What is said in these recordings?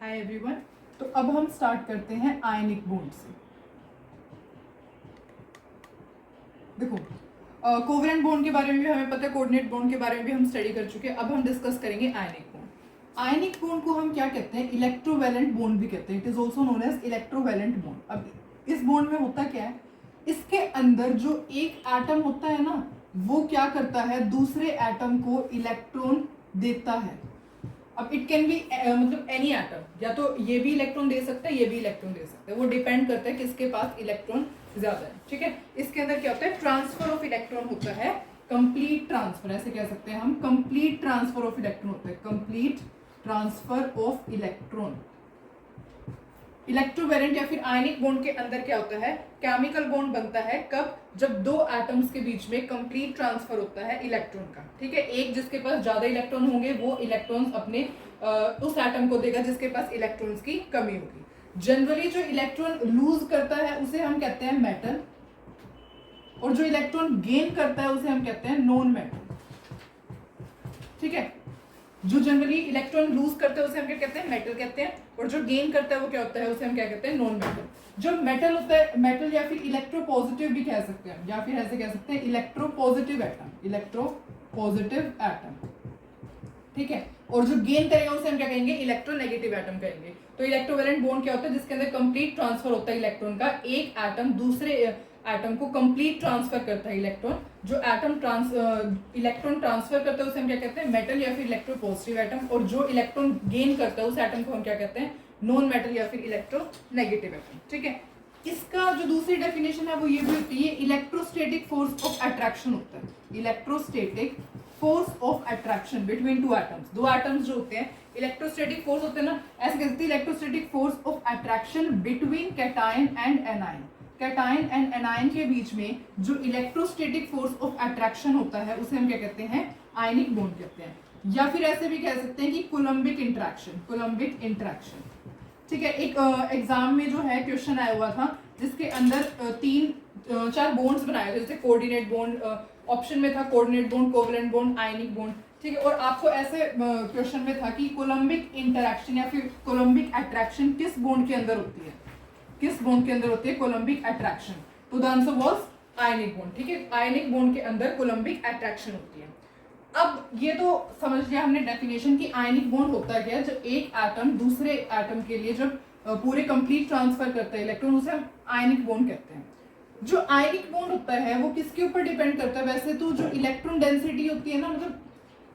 Hi everyone. तो अब हम स्टार्ट करते हैं आयनिक बॉन्ड से। देखो, कोवेलेंट बॉन्ड के बारे में भी हमें पता है, कोऑर्डिनेट बॉन्ड के बारे में भी हम स्टडी कर चुके हैं। अब हम डिस्कस करेंगे आयनिक बॉन्ड। आयनिक बॉन्ड को हम क्या कहते हैं? इलेक्ट्रोवैलेंट बॉन्ड भी कहते हैं। It is also known as electrovalent bond. अब इस बॉन्ड में होता क्या है, इसके अंदर जो एक एटम होता है ना, वो क्या करता है, दूसरे एटम को इलेक्ट्रॉन देता है। अब इट कैन बी मतलब एनी एटम, या तो ये भी इलेक्ट्रॉन दे सकता है, ये भी इलेक्ट्रॉन दे सकता है। वो डिपेंड करता है किसके पास इलेक्ट्रॉन ज्यादा है। ठीक है, इसके अंदर क्या होता है, ट्रांसफर ऑफ इलेक्ट्रॉन होता है, कंप्लीट ट्रांसफर, ऐसे कह सकते हैं हम, कंप्लीट ट्रांसफर ऑफ इलेक्ट्रॉन होता है, complete transfer of electron. Electrovalent या फिर आयनिक बॉन्ड के अंदर क्या होता है, केमिकल बॉन्ड बनता है कब, जब दो एटम्स के बीच में कंप्लीट ट्रांसफर होता है इलेक्ट्रॉन का। ठीक है, एक जिसके पास ज्यादा इलेक्ट्रॉन होंगे वो इलेक्ट्रॉन्स अपने उस एटम को देगा जिसके पास इलेक्ट्रॉन्स की कमी होगी। जनरली जो इलेक्ट्रॉन लूज करता है उसे हम कहते हैं मेटल, और जो इलेक्ट्रॉन गेन करता है उसे हम कहते हैं नॉन मेटल। ठीक है, जो जनरली इलेक्ट्रॉन लूज करते हैं उसे हम क्या कहते हैं, मेटल कहते हैं, और जो गेन करता है वो क्या होता है, उसे हम क्या कहते हैं, नॉन मेटल। जो मेटल होता है, मेटल या फिर इलेक्ट्रोपॉजिटिव भी कह सकते हैं, या फिर ऐसे कह सकते हैं इलेक्ट्रोपॉजिटिव एटम, इलेक्ट्रोपॉजिटिव एटम। ठीक है, और जो गेन करेगा उसे हम क्या कहेंगे, इलेक्ट्रोनेगेटिव एटम कहेंगे। तो इलेक्ट्रोवैलेंट बॉन्ड क्या होता है, जिसके अंदर कंप्लीट ट्रांसफर होता है इलेक्ट्रॉन का, एक एटम दूसरे एटम को कंप्लीट ट्रांसफर करता है इलेक्ट्रॉन। जो एटम इलेक्ट्रॉन ट्रांसफर करता है उसे हम क्या कहते हैं, मेटल या फिर इलेक्ट्रोपॉजिटिव एटम, और जो इलेक्ट्रॉन गेन करता है उस एटम को हम क्या कहते हैं, नॉन मेटल या फिर इलेक्ट्रोनेगेटिव एटम। ठीक है, इसका जो दूसरी डेफिनेशन है वो ये भी होती है, इलेक्ट्रोस्टैटिक फोर्स ऑफ अट्रैक्शन होता है, electrostatic force of attraction between two atoms. दो एटम्स जो होते हैं, इलेक्ट्रोस्टैटिक फोर्स होते हैं ना, ऐसे कह सकते हैं electrostatic force of attraction between cation and anion. Cation and anion के बीच में जो इलेक्ट्रोस्टैटिक फोर्स ऑफ अट्रैक्शन होता है उसे हम क्या कहते हैं, आयनिक बॉन्ड कहते हैं। या फिर ऐसे भी कह सकते हैं कि कोलम्बिक इंटरेक्शन, कोलम्बिक इंटरेक्शन। ठीक है, एक एग्जाम में जो है क्वेश्चन आया हुआ था जिसके अंदर तीन चार बॉन्ड्स बनाए थे, जैसे कोऑर्डिनेट बॉन्ड, ऑप्शन में था coordinate bond, covalent bond, ionic bond. ठीक है, और आपको ऐसे क्वेश्चन में था कि कोलम्बिक इंटरेक्शन या फिर कोलम्बिक अट्रैक्शन किस बॉन्ड के अंदर होती है, किस बॉन्ड के अंदर होती है कोलम्बिक अट्रैक्शन। तो the answer was ionic bond. ठीक है, आयनिक बॉन्ड के अंदर कोलम्बिक अट्रैक्शन होती है। अब ये तो समझ लिया हमने डेफिनेशन की आयनिक बॉन्ड होता क्या है, जब एक एटम दूसरे एटम के लिए जब पूरे कंप्लीट ट्रांसफर करता है इलेक्ट्रॉन, उसे हम आयनिक बॉन्ड कहते हैं। जो आयनिक बॉन्ड होता है वो किसके ऊपर डिपेंड करता है, वैसे तो जो इलेक्ट्रॉन डेंसिटी होती है ना, मतलब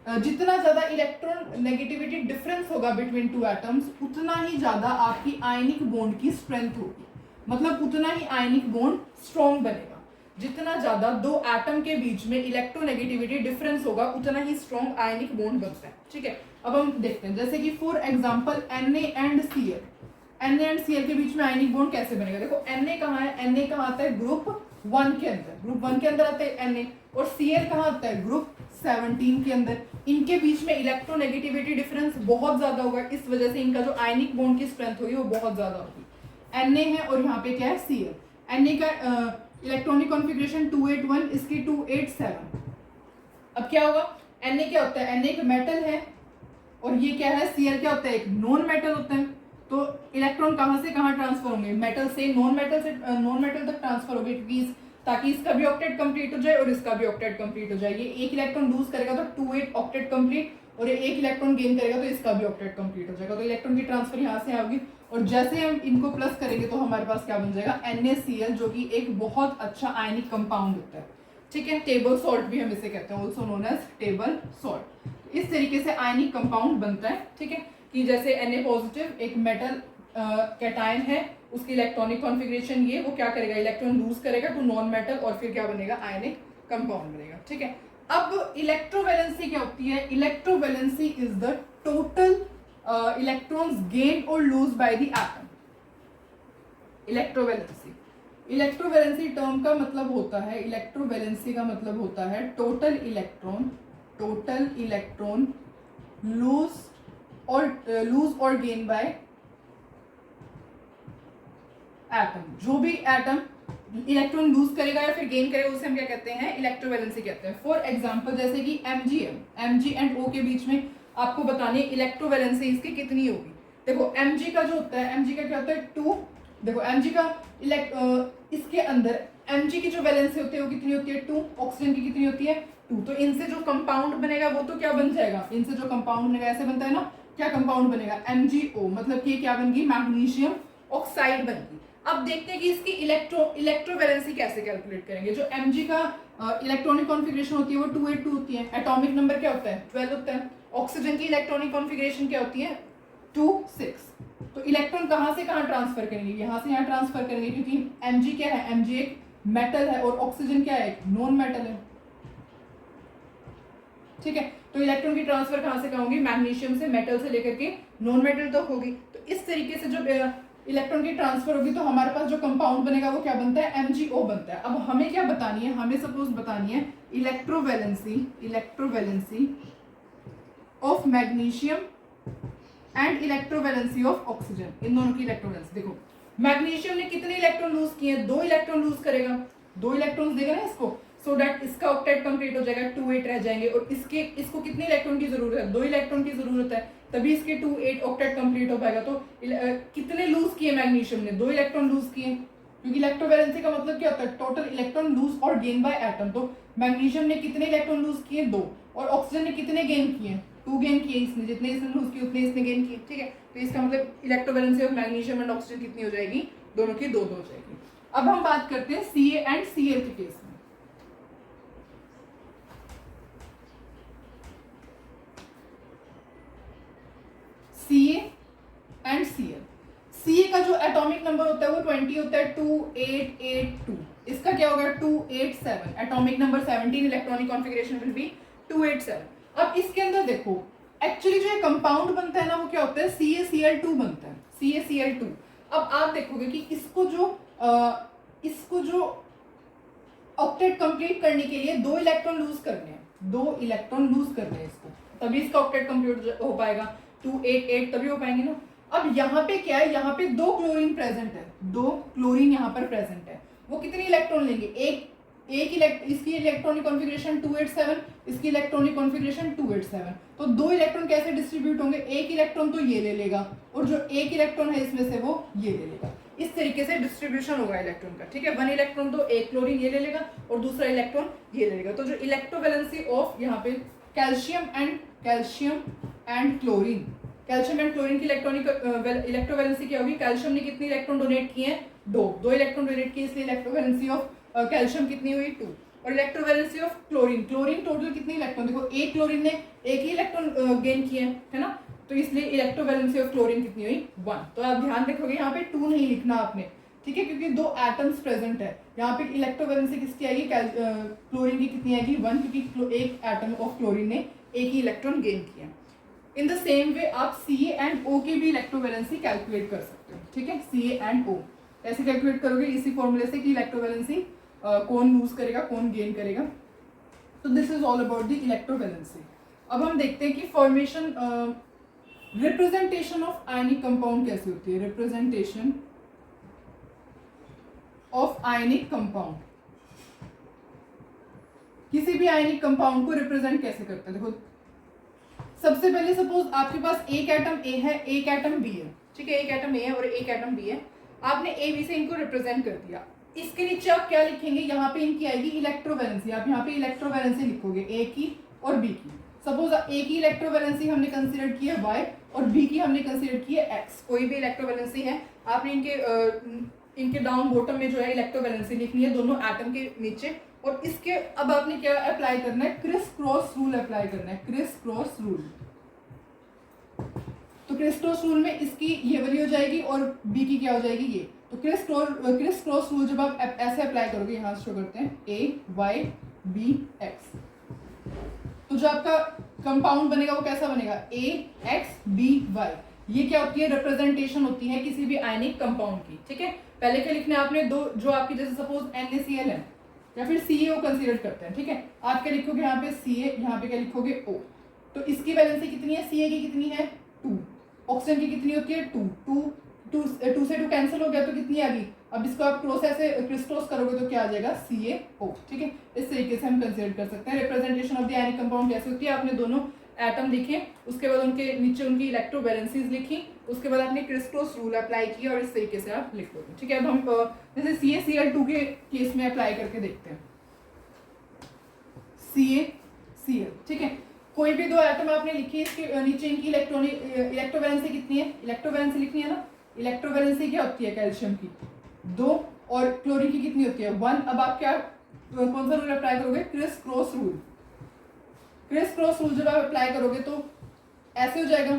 जितना ज्यादा इलेक्ट्रॉन नेगेटिविटी डिफरेंस होगा बिटवीन टू एटम्स, उतना ही ज्यादा आपकी आयनिक बॉन्ड की स्ट्रेंथ होगी, मतलब उतना ही आयनिक बॉन्ड स्ट्रॉन्ग बनेगा। जितना ज्यादा दो एटम के बीच में इलेक्ट्रोनेगेटिविटी डिफरेंस होगा उतना ही स्ट्रॉन्ग आयनिक बॉन्ड बनता है। ठीक है, अब हम देखते हैं, जैसे कि for example Na and Cl, Na and Cl के बीच में आयनिक बॉन्ड कैसे बनेगा। देखो Na कहाँ है, Na कहाँ आता है, ग्रुप 1 के अंदर, ग्रुप 1 के अंदर आता है Na, और Cl कहाँ आता है, ग्रुप 17 के अंदर। इनके बीच में इलेक्ट्रोनेगेटिविटी डिफरेंस बहुत ज्यादा होगा, इस वजह से इनका जो आयनिक बॉन्ड की स्ट्रेंथ होगी वो बहुत ज्यादा होगी। Na है और यहाँ पे क्या है, Cl। Na का इलेक्ट्रॉनिक कॉन्फ़िगरेशन 281, इसकी 287। अब क्या होगा, Na क्या होता है, Na एक मेटल है, और ये क्या है, Cl क्या होता है, एक नॉन मेटल होता है। तो इलेक्ट्रॉन कहाँ से कहाँ ट्रांसफर होंगे, मेटल से नॉन मेटल तक ट्रांसफर होंगे, ताकि इसका भी ऑक्टेट कंप्लीट हो जाए और इसका भी ऑक्टेट कंप्लीट हो जाए। ये एक इलेक्ट्रॉन लूज करेगा तो 28 ऑक्टेट कंप्लीट, और ये एक इलेक्ट्रॉन गेन करेगा तो इसका भी ऑक्टेट कंप्लीट हो जाएगा। तो इलेक्ट्रॉन की ट्रांसफर यहाँ से होगी, और जैसे हम इनको प्लस करेंगे तो हमारे पास क्या बन जाएगा, NaCl, जो कि एक बहुत अच्छा आयनिक कंपाउंड होता है। ठीक है, टेबल सॉल्ट भी हम इसे कहते हैं, also known as table salt. इस तरीके से आयनिक कंपाउंड बनता है। ठीक है, कि जैसे Na पॉजिटिव एक मेटल कैटायन है, उसकी इलेक्ट्रॉनिक कॉन्फ़िगरेशन ये, वो क्या करेगा, इलेक्ट्रॉन लूज करेगा टू नॉन मेटल, और फिर क्या बनेगा, आयनिक कंपाउंड बनेगा। ठीक है, अब इलेक्ट्रोवैलेंसी क्या होती है, electrovalency is the total electrons gain और lose by the atom. Electrovalency term का मतलब होता है, इलेक्ट्रोवैलेंसी का मतलब होता है टोटल इलेक्ट्रॉन लूज और गेन बाय एटम। जो भी एटम इलेक्ट्रॉन लूज करेगा या फिर गेन करेगा उसे हम क्या कहते हैं, इलेक्ट्रोवैलेंसी कहते हैं। फॉर एग्जांपल जैसे कि Mg एंड O के बीच में आपको बतानी है इलेक्ट्रोवैलेंसी इसकी कितनी होगी। देखो mg का जो होता है, mg का क्या होता है 2, देखो mg का इसके अंदर mg की जो वैलेंसी होती है वो कितनी होती है 2, ऑक्सीजन की कितनी होती है 2, तो इनसे जो कंपाउंड बनेगा वो तो क्या बन जाएगा, इनसे जो कंपाउंड बनेगा ऐसे बनता है ना, क्या कंपाउंड बनेगा MgO, मतलब कि क्या बन गई, मैग्नीशियम ऑक्साइड बन गई। अब देखते हैं कि इसकी इलेक्ट्रोवैलेंसी कैसे कैलकुलेट करेंगे। जो Mg का इलेक्ट्रॉनिक कॉन्फ़िगरेशन होती है वो 282 होती है, एटॉमिक नंबर क्या होता है 12 होता है। ऑक्सीजन की इलेक्ट्रॉनिक कॉन्फ़िगरेशन क्या होती है 2 6। तो इलेक्ट्रॉन कहाँ से कहाँ ट्रांसफर करेंगे, यहाँ से यहाँ ट्रांसफर करेंगे, क्योंकि Mg क्या है, Mg एक मेटल है और ऑक्सीजन क्या है, एक नॉन मेटल है, ठीक है। तो इलेक्ट्रॉन की ट्रांसफर कहाँ से कहाँ होगी, मैग्नीशियम से, मेटल से लेकर के नॉन मेटल तक होगी। तो इस तरीके से जो इलेक्ट्रॉन की ट्रांसफर होगी तो हमारे पास जो कंपाउंड बनेगा वो क्या बनता है MgO बनता है। अब हमें क्या बतानी है, हमें सपोज बतानी है electrovalency of magnesium and electrovalency of oxygen, इन दोनों की इलेक्ट्रोवैलेंसी। देखो मैग्नीशियम ने कितने इलेक्ट्रॉन लूज किए, 2 इलेक्ट्रॉन लूज करेगा, 2 इलेक्ट्रॉन्स देगा ना इसको, सो दैट इसका ऑक्टेट कंप्लीट हो जाएगा, 2 8 रह जाएंगे। और इसको कितने इलेक्ट्रॉन की जरूरत है, 2 इलेक्ट्रॉन की जरूरत है, तभी इसके 2 8 ऑक्टेट कंप्लीट हो पाएगा। तो कितने लूज किए मैग्नीशियम ने, 2 इलेक्ट्रॉन लूज किए, क्योंकि इलेक्ट्रोवैलेंसी का मतलब क्या होता है, टोटल इलेक्ट्रॉन लूज और गेन बाय एटम। तो मैग्नीशियम ने कितने इलेक्ट्रॉन लूज किए 2, और ऑक्सीजन ने कितने गेन किए 2 गेन किए, इसने जितने इसने लूज किए उतने इसने गेन किए, ठीक है। तो इसका मतलब electrovalency of magnesium and oxygen कितनी हो जाएगी, दोनों की 2 2 हो जाएगी। अब हम बात करते हैं Ca एंड Cl के केस में। Ca एंड Cl, Ca का जो एटॉमिक नंबर होता है वो 20 होता है, 2882। इसका क्या होगा 287, atomic number 17, electronic configuration will be 287। अब इसके अंदर देखो एक्चुअली जो कंपाउंड बनता है ना वो क्या होता है CaCl2 बनता है, CaCl2। अब आप देखोगे कि इसको जो ऑक्टेट कंप्लीट करने के लिए 2 इलेक्ट्रॉन लूज करने हैं, 2 इलेक्ट्रॉन लूज करने हैं इसको, तभी इसका ऑक्टेट कंप्लीट हो पाएगा, 288 तभी हो पाएंगे ना। अब यहाँ पे क्या है, यहाँ पे 2 क्लोरीन प्रेजेंट है, 2 क्लोरीन यहाँ पर प्रेजेंट है, वो कितने इलेक्ट्रॉन लेंगे, इसकी इलेक्ट्रॉनिक कॉन्फ़िगरेशन 287, इसकी इलेक्ट्रॉनिक कॉन्फ़िगरेशन 287। तो 2 इलेक्ट्रॉन कैसे डिस्ट्रीब्यूट होंगे, एक इलेक्ट्रॉन तो ये ले लेगा और जो एक इलेक्ट्रॉन है इसमें से वो ये ले लेगा, इस तरीके से डिस्ट्रीब्यूशन होगा इलेक्ट्रॉन का, ठीक है। 1 इलेक्ट्रॉन तो एक क्लोरीन ये ले लेगा और दूसरा इलेक्ट्रॉन ये ले लेगा। तो जो इलेक्ट्रोवैलेंसी ऑफ यहाँ पे calcium and chlorine, calcium and chlorine की इलेक्ट्रोवैलेंसी क्या होगी, कैल्शियम ने कितने इलेक्ट्रॉन डोनेट किए हैं 2 इलेक्ट्रॉन डोनेट किए, इसलिए इलेक्ट्रोवैलेंसी ऑफ कैल्शियम कितनी हुई 2। और इलेक्ट्रोवैलेंसी ऑफ क्लोरीन टोटल कितने इलेक्ट्रॉन, देखो एक क्लोरीन ने एक ही इलेक्ट्रॉन गेन किए है ना, तो इसलिए इलेक्ट्रोवैलेंसी ऑफ क्लोरीन कितनी हुई 1। तो आप ध्यान रखोगे यहाँ पे 2 नहीं लिखना आपने, ठीक है, क्योंकि 2 एटम्स प्रेजेंट है। यहाँ पे इलेक्ट्रोवैलेंसी किसकी आएगी, क्लोरीन की कितनी आएगी 1, क्योंकि एक एटम ऑफ क्लोरीन ने एक ही इलेक्ट्रॉन गेन किया। इन द सेम वे आप Ca एंड O की भी इलेक्ट्रोवैलेंसी कैलकुलेट कर सकते हो, ठीक है। Ca एंड O ऐसे कैलकुलेट करोगे इसी फॉर्मूले से कि इलेक्ट्रोवैलेंसी कौन लूज करेगा कौन गेन करेगा। तो this is all about the electrovalency. अब हम देखते हैं कि formation representation of ionic compound कैसे होती है, रिप्रेजेंटेशन ऑफ आयनिक कंपाउंड, किसी भी आयनिक कंपाउंड को रिप्रेजेंट कैसे करते हैं। देखो सबसे पहले सपोज आपके पास एक एटम A है एक एटम B है, ठीक है, एक एटम A है और एक एटम B है, आपने A B से इनको रिप्रेजेंट कर दिया। इसके नीचे आप क्या लिखेंगे, यहाँ पे इनकी आएगी इलेक्ट्रोवैलेंसी, आप यहाँ पे इलेक्ट्रोवैलेंसी लिखोगे A की और B की। सपोज A की इलेक्ट्रोवैलेंसी हमने कंसीडर की है Y और B की हमने कंसीडर की है X, कोई भी इलेक्ट्रोवैलेंसी है आपने इनके डाउन बॉटम में जो है इलेक्ट्रोवैलेंसी लिखनी है दोनों एटम के नीचे। और इसके अब आपने क्या अप्लाई करना है, क्रिस क्रॉस रूल अप्लाई करना है, क्रिस क्रॉस रूल। तो क्रिस क्रॉस रूल में इसकी ये वाली हो जाएगी और बी की क्या हो जाएगी ये। तो क्रिस क्रॉस रूल जब आप ऐसे अप्लाई करोगे, यहाँ शो करते हैं AYBX, तो जो आपका कंपाउंड बनेगा वो कैसा बनेगा AXBY। ये क्या होती है, रिप्रेजेंटेशन होती है किसी भी आयनिक कंपाउंड की, ठीक है। पहले क्या लिखने आपने दो, जो आपकी जैसे सपोज NaCl है या फिर CaO कंसीडर करते हैं, ठीक है। आप क्या लिखोगे यहाँ पे Ca, यहाँ पे क्या लिखोगे O। तो इसकी वैलेंसी कितनी है, Ca की कितनी है 2, ऑक्सीजन की कितनी होती है 2 से 2 कैंसिल हो गया तो कितनी आ गई। अब इसको आप प्रोसेस से क्रिस्टोस करोगे तो क्या आ जाएगा CaO, ठीक है। इस तरीके से हम कंसीडर कर सकते हैं। Representation of the ionic compound कैसे होती है, आपने दोनों एटम लिखे, उसके बाद उनके नीचे उनकी इलेक्ट्रोवैलेंसीज लिखी, उसके बाद आपने क्रिस क्रॉस रूल अप्लाई किया और इस तरीके से आप लिख दोगे। ठीक है, अब हम जैसे CaCl2 के केस में अप्लाई करके देखते हैं। CaCl, ठीक है, कोई भी दो एटम आपने लिखी, इसके नीचे इनकी इलेक्ट्रोवैलेंसी कितनी है, इलेक्ट्रोवैलेंसी लिखनी है ना। इलेक्ट्रोवैलेंसी क्या होती है कैल्शियम की, 2, और क्लोरीन की कितनी होती है, 1। अब आप क्या कौन सा रूल अप्लाई करोगे, criss cross rule. Criss cross rule जब आप अप्लाई करोगे तो ऐसे हो जाएगा,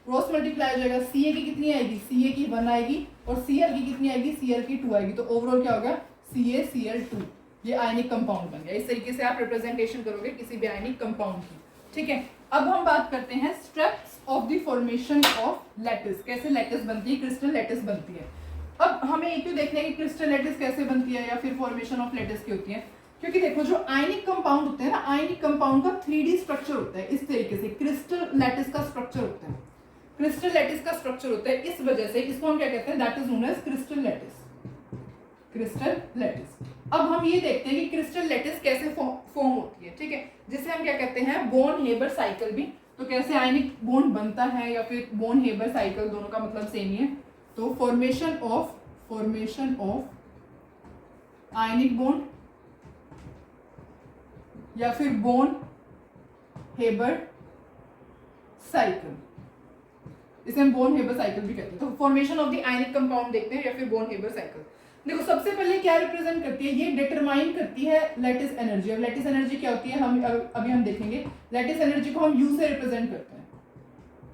क्रॉस मल्टीप्लाई हो जाएगा। Ca की कितनी आएगी, Ca की 1 आएगी, और Cl की कितनी आएगी, Cl की 2 आएगी। तो ओवरऑल क्या होगा, CaCl2, ये आयनिक कंपाउंड बन गया। इस तरीके से आप रिप्रेजेंटेशन करोगे किसी भी आयनिक कंपाउंड की। ठीक है, अब हम बात करते हैं steps of the formation of lattice, कैसे लैटिस बनती है, क्रिस्टल लैटिस बनती है। अब हमें एक तो देखना है कि क्रिस्टल लैटिस कैसे बनती है या फिर फॉर्मेशन ऑफ लैटिस की होती है। क्योंकि देखो जो आयनिक कंपाउंड होते हैं ना, आयनिक कंपाउंड का 3D स्ट्रक्चर होता है, इस तरीके से क्रिस्टल लैटिस का स्ट्रक्चर होता है। क्रिस्टल लैटिस का स्ट्रक्चर होता है, इस वजह से इसको हम क्या कहते हैं, that is known as crystal lattice. Crystal lattice. अब हम ये देखते हैं कि क्रिस्टल लैटिस कैसे फॉर्म होती है। ठीक है, जिसे हम क्या कहते हैं, बोर्न हेबर साइकिल भी। तो कैसे आयनिक बॉन्ड बनता है या फिर बोर्न हेबर साइकिल, दोनों का मतलब सेम ही है। तो फॉर्मेशन ऑफ आयनिक बॉन्ड या फिर बोर्न हेबर साइकिल, इसे हम बोर्न हेबर साइकिल भी कहते हैं। तो formation of the ionic compound देखते हैं या फिर बोर्न हेबर साइकिल। देखो सबसे पहले क्या रिप्रेजेंट करती है, ये डिटरमाइन करती है लैटिस एनर्जी। अब लैटिस एनर्जी क्या होती है, हम अभी हम देखेंगे। लैटिस एनर्जी को हम U से रिप्रेजेंट करते हैं,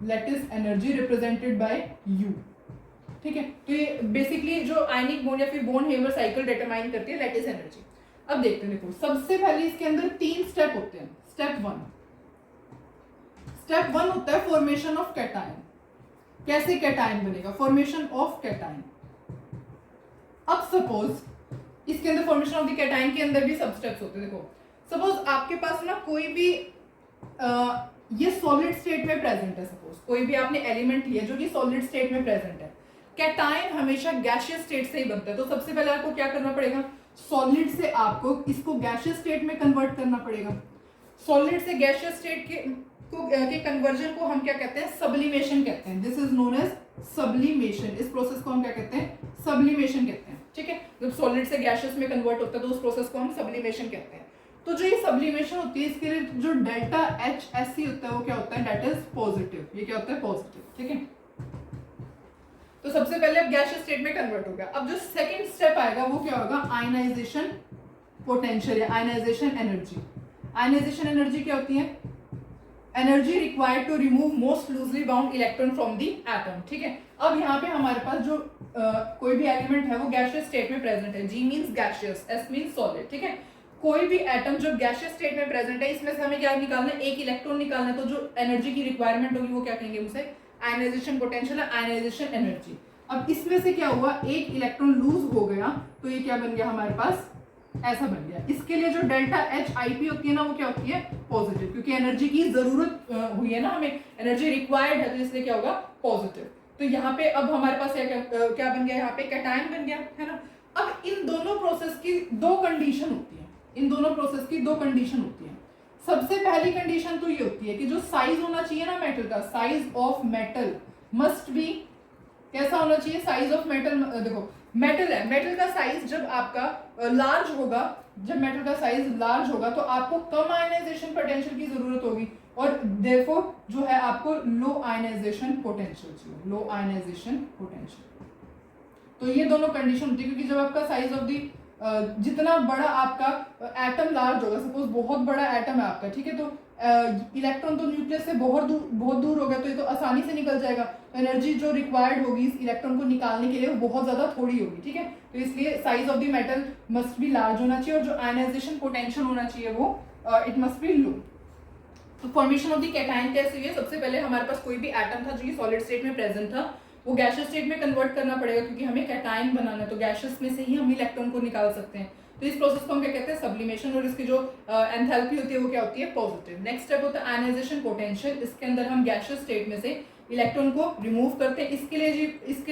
lattice energy represented by U। ठीक है, तो ये बेसिकली जो आयनिक बॉन्ड या फिर बोर्न हेबर साइकिल डिटरमाइन करती है लैटिस एनर्जी। अब देखते हैं, देखो सबसे पहले इसके अंदर 3 स्टेप होते हैं। स्टेप 1 होता है फॉर्मेशन ऑफ कैटायन। कैसे कैटायन बनेगा, फॉर्मेशन ऑफ कैटायन। अब सपोज इसके अंदर फॉर्मेशन ऑफ द कैटायन के अंदर भी सब स्टेप्स होते हैं। देखो सपोज आपके पास ना कोई भी ये सॉलिड स्टेट में प्रेजेंट है, सपोज कोई भी आपने एलिमेंट लिया जो कि सॉलिड स्टेट में प्रेजेंट है। कैटायन हमेशा गैसियस स्टेट से ही बनता है, तो सबसे पहले आपको क्या करना पड़ेगा, सॉलिड से आपको इसको गैसियस स्टेट में कन्वर्ट करना पड़ेगा। सॉलिड से गैसियस स्टेट के कन्वर्जन को हम क्या कहते हैं, सब्लिमेशन कहते हैं। This is known as sublimation. इस प्रोसेस को हम क्या कहते हैं, सब्लिमेशन कहते हैं। ठीक है, जब सॉलिड से गैसियस में कन्वर्ट होता है तो उस प्रोसेस को हम सब्लिमेशन कहते हैं। तो जो ये सब्लिमेशन होती है, इसके लिए जो डेल्टा HSC होता है वो क्या होता है, दैट इज पॉजिटिव। ये क्या होता है, पॉजिटिव। ठीक है, तो सबसे पहले अब गैसियस स्टेट में कन्वर्ट हो गया। अब जो सेकंड स्टेप आएगा वो क्या होगा, आयनाइजेशन पोटेंशियल या आयनाइजेशन एनर्जी। आयनाइजेशन एनर्जी क्या होती है, energy required to remove most loosely bound electron from the atom. ठीक है, अब यहाँ पे हमारे पास जो कोई भी एलिमेंट है वो गैसियस स्टेट में प्रेजेंट है। G means gaseous, S means solid. ठीक है, कोई भी एटम जो गैसियस स्टेट में प्रेजेंट है, इसमें से हमें क्या निकालना है, एक इलेक्ट्रॉन निकालना है। तो जो एनर्जी की रिक्वायरमेंट होगी वो क्या कहेंगे, उसे आयनाइजेशन पोटेंशियल, आयनाइजेशन एनर्जी। अब इसमें से क्या हुआ, एक इलेक्ट्रॉन लूज हो गया, तो ये क्या बन गया हमारे पास, ऐसा बन गया। इसके लिए जो डेल्टा HIP होती है ना वो क्या होती है, पॉजिटिव, क्योंकि एनर्जी की जरूरत हुई है ना, हमें एनर्जी रिक्वायर्ड है, तो इसलिए क्या होगा, पॉजिटिव। तो यहाँ पे अब हमारे पास क्या बन गया, यहाँ पे कैटायन बन गया, है ना। अब इन दोनों प्रोसेस की 2 कंडीशन होती है, इन दोनों प्रोसेस की 2 कंडीशन होती है। सबसे पहली कंडीशन तो ये होती है कि जो साइज होना चाहिए ना मेटल का, size of metal must be, कैसा होना चाहिए, साइज ऑफ मेटल। देखो मेटल है, मेटल का साइज जब आपका लार्ज होगा, जब मेटल का साइज लार्ज होगा तो आपको कम आयनाइजेशन पोटेंशियल की जरूरत होगी, और देयरफॉर जो है आपको लो आयनाइजेशन पोटेंशियल चाहिए, लो आयनाइजेशन पोटेंशियल। तो ये दोनों कंडीशन होती है, क्योंकि जब आपका साइज ऑफ दी जितना बड़ा आपका एटम लार्ज होगा, सपोज बहुत बड़ा एटम है आपका, ठीक है, तो इलेक्ट्रॉन तो न्यूक्लियस से बहुत दूर हो गया, तो ये तो आसानी से निकल जाएगा। एनर्जी जो रिक्वायर्ड होगी इस इलेक्ट्रॉन को निकालने के लिए वो बहुत ज्यादा थोड़ी होगी। ठीक है, तो इसलिए size of the metal must be large होना चाहिए, और जो आयनाइजेशन पोटेंशियल होना चाहिए वो इट मस्ट बी लो। तो फॉर्मेशन ऑफ द कैटायन कैसे हुई है, सबसे पहले हमारे पास कोई भी एटम था जो कि सॉलिड स्टेट में प्रेजेंट था, वो गैसियस स्टेट में कन्वर्ट करना पड़ेगा, क्योंकि हमें कैटायन बनाना है, तो गैसियस में से ही हम इलेक्ट्रॉन को निकाल सकते हैं। तो इस प्रोसेस को हम क्या कहते हैं, सब्लिमेशन, और इसकी जो एंथैल्पी होती है वो क्या होती है, पॉजिटिव। नेक्स्ट स्टेप होता है आयनाइजेशन पोटेंशियल। इसके अंदर हम गैसियस स्टेट में से इलेक्ट्रॉन को रिमूव करते हैं। इसके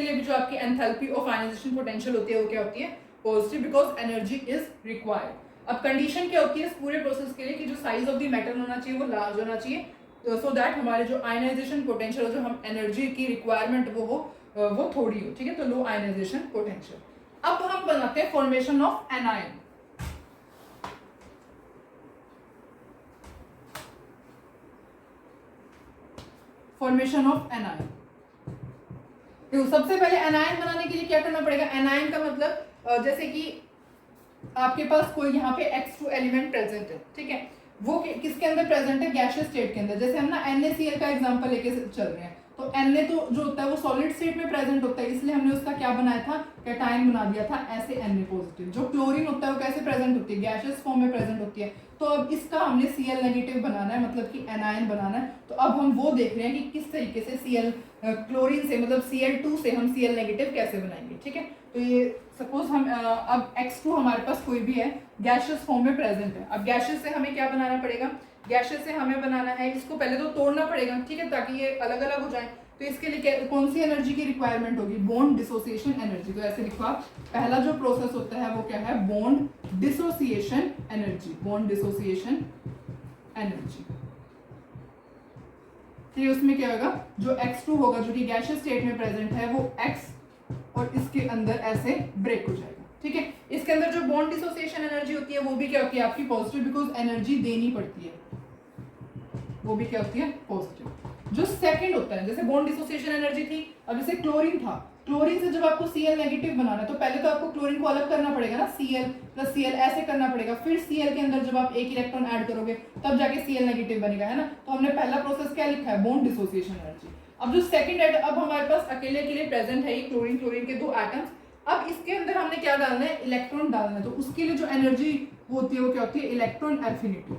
लिए भी जो आपकी एंथैल्पी ऑफ आयनाइजेशन पोटेंशियल होती है वो क्या होती है, positive, because energy is required. अब कंडीशन क्या होती है इस पूरे प्रोसेस के लिए कि जो साइज ऑफ द मेटल होना चाहिए वो लार्ज होना चाहिए, सो दैट हमारे जो आयनाइजेशन पोटेंशियल, जो हम एनर्जी की रिक्वायरमेंट वो थोड़ी हो, ठीक है। तो लो आयनाइजेशन पोटेंशियल। अब हम बनाते हैं formation of anion. Formation of anion, देखो सबसे पहले एनायन बनाने के लिए क्या करना पड़ेगा। एनायन का मतलब जैसे कि आपके पास कोई यहाँ पे X2 एलिमेंट प्रेजेंट है, ठीक है, वो किसके अंदर प्रेजेंट है, गैसियस स्टेट के अंदर। जैसे हम ना NaCl का एग्जांपल लेके चल रहे हैं, तो Na तो जो होता है वो सॉलिड स्टेट में प्रेजेंट होता है, इसलिए हमने उसका क्या बनाया था, कैटायन बना दिया था ऐसे Na पॉजिटिव। जो क्लोरीन होता है वो कैसे प्रेजेंट होती है, गैसियस फॉर्म में प्रेजेंट होती है। तो अब इसका हमने Cl नेगेटिव बनाना है, मतलब कि एनायन बनाना है। तो अब हम वो देख रहे हैं कि किस तरीके से Cl क्लोरीन से, मतलब Cl2 से हम Cl नेगेटिव कैसे बनाएंगे, ठीक है। तो ये सपोज हम अब X2 हमारे पास कोई भी है, गैसियस फॉर्म में प्रेजेंट है। अब गैसियस से हमें क्या बनाना पड़ेगा, गैसियस से हमें बनाना है, इसको पहले तो तोड़ना पड़ेगा, ठीक है, ताकि ये अलग अलग हो जाए। तो इसके लिए कौन सी एनर्जी की रिक्वायरमेंट होगी, बॉन्ड डिसोसिएशन एनर्जी। तो ऐसे लिखो आप, पहला जो प्रोसेस होता है वो क्या है, bond dissociation energy, bond dissociation energy. तो उसमें क्या होगा, जो X2 होगा जो कि गैसियस स्टेट में प्रेजेंट है, वो X और इसके अंदर ऐसे ब्रेक हो जाएगा, ठीक है। इसके अंदर जो बॉन्ड डिसोसिएशन एनर्जी होती है वो भी क्या होती है आपकी पॉजिटिव, बिकॉज एनर्जी देनी पड़ती है, वो भी क्या होती है पॉजिटिव। जो सेकंड होता है, जैसे बॉन्ड डिसोसिएशन एनर्जी थी, अब जैसे क्लोरीन था, क्लोरीन से जब आपको Cl नेगेटिव बनाना है तो पहले तो आपको क्लोरीन को अलग करना पड़ेगा ना, Cl प्लस Cl ऐसे करना पड़ेगा, फिर Cl के अंदर जब आप एक इलेक्ट्रॉन ऐड करोगे तब जाके Cl नेगेटिव बनेगा, है ना। तो हमने पहला प्रोसेस क्या लिखा है, बॉन्ड डिसोसिएशन एनर्जी। अब जो सेकंड है, अब हमारे पास अकेले के लिए प्रेजेंट है ये क्लोरीन, क्लोरीन के दो एटम्स। अब इसके अंदर हमने क्या डालना है, इलेक्ट्रॉन डालना है। तो उसके लिए जो एनर्जी होती है वो क्या होती है, इलेक्ट्रॉन एफिनिटी,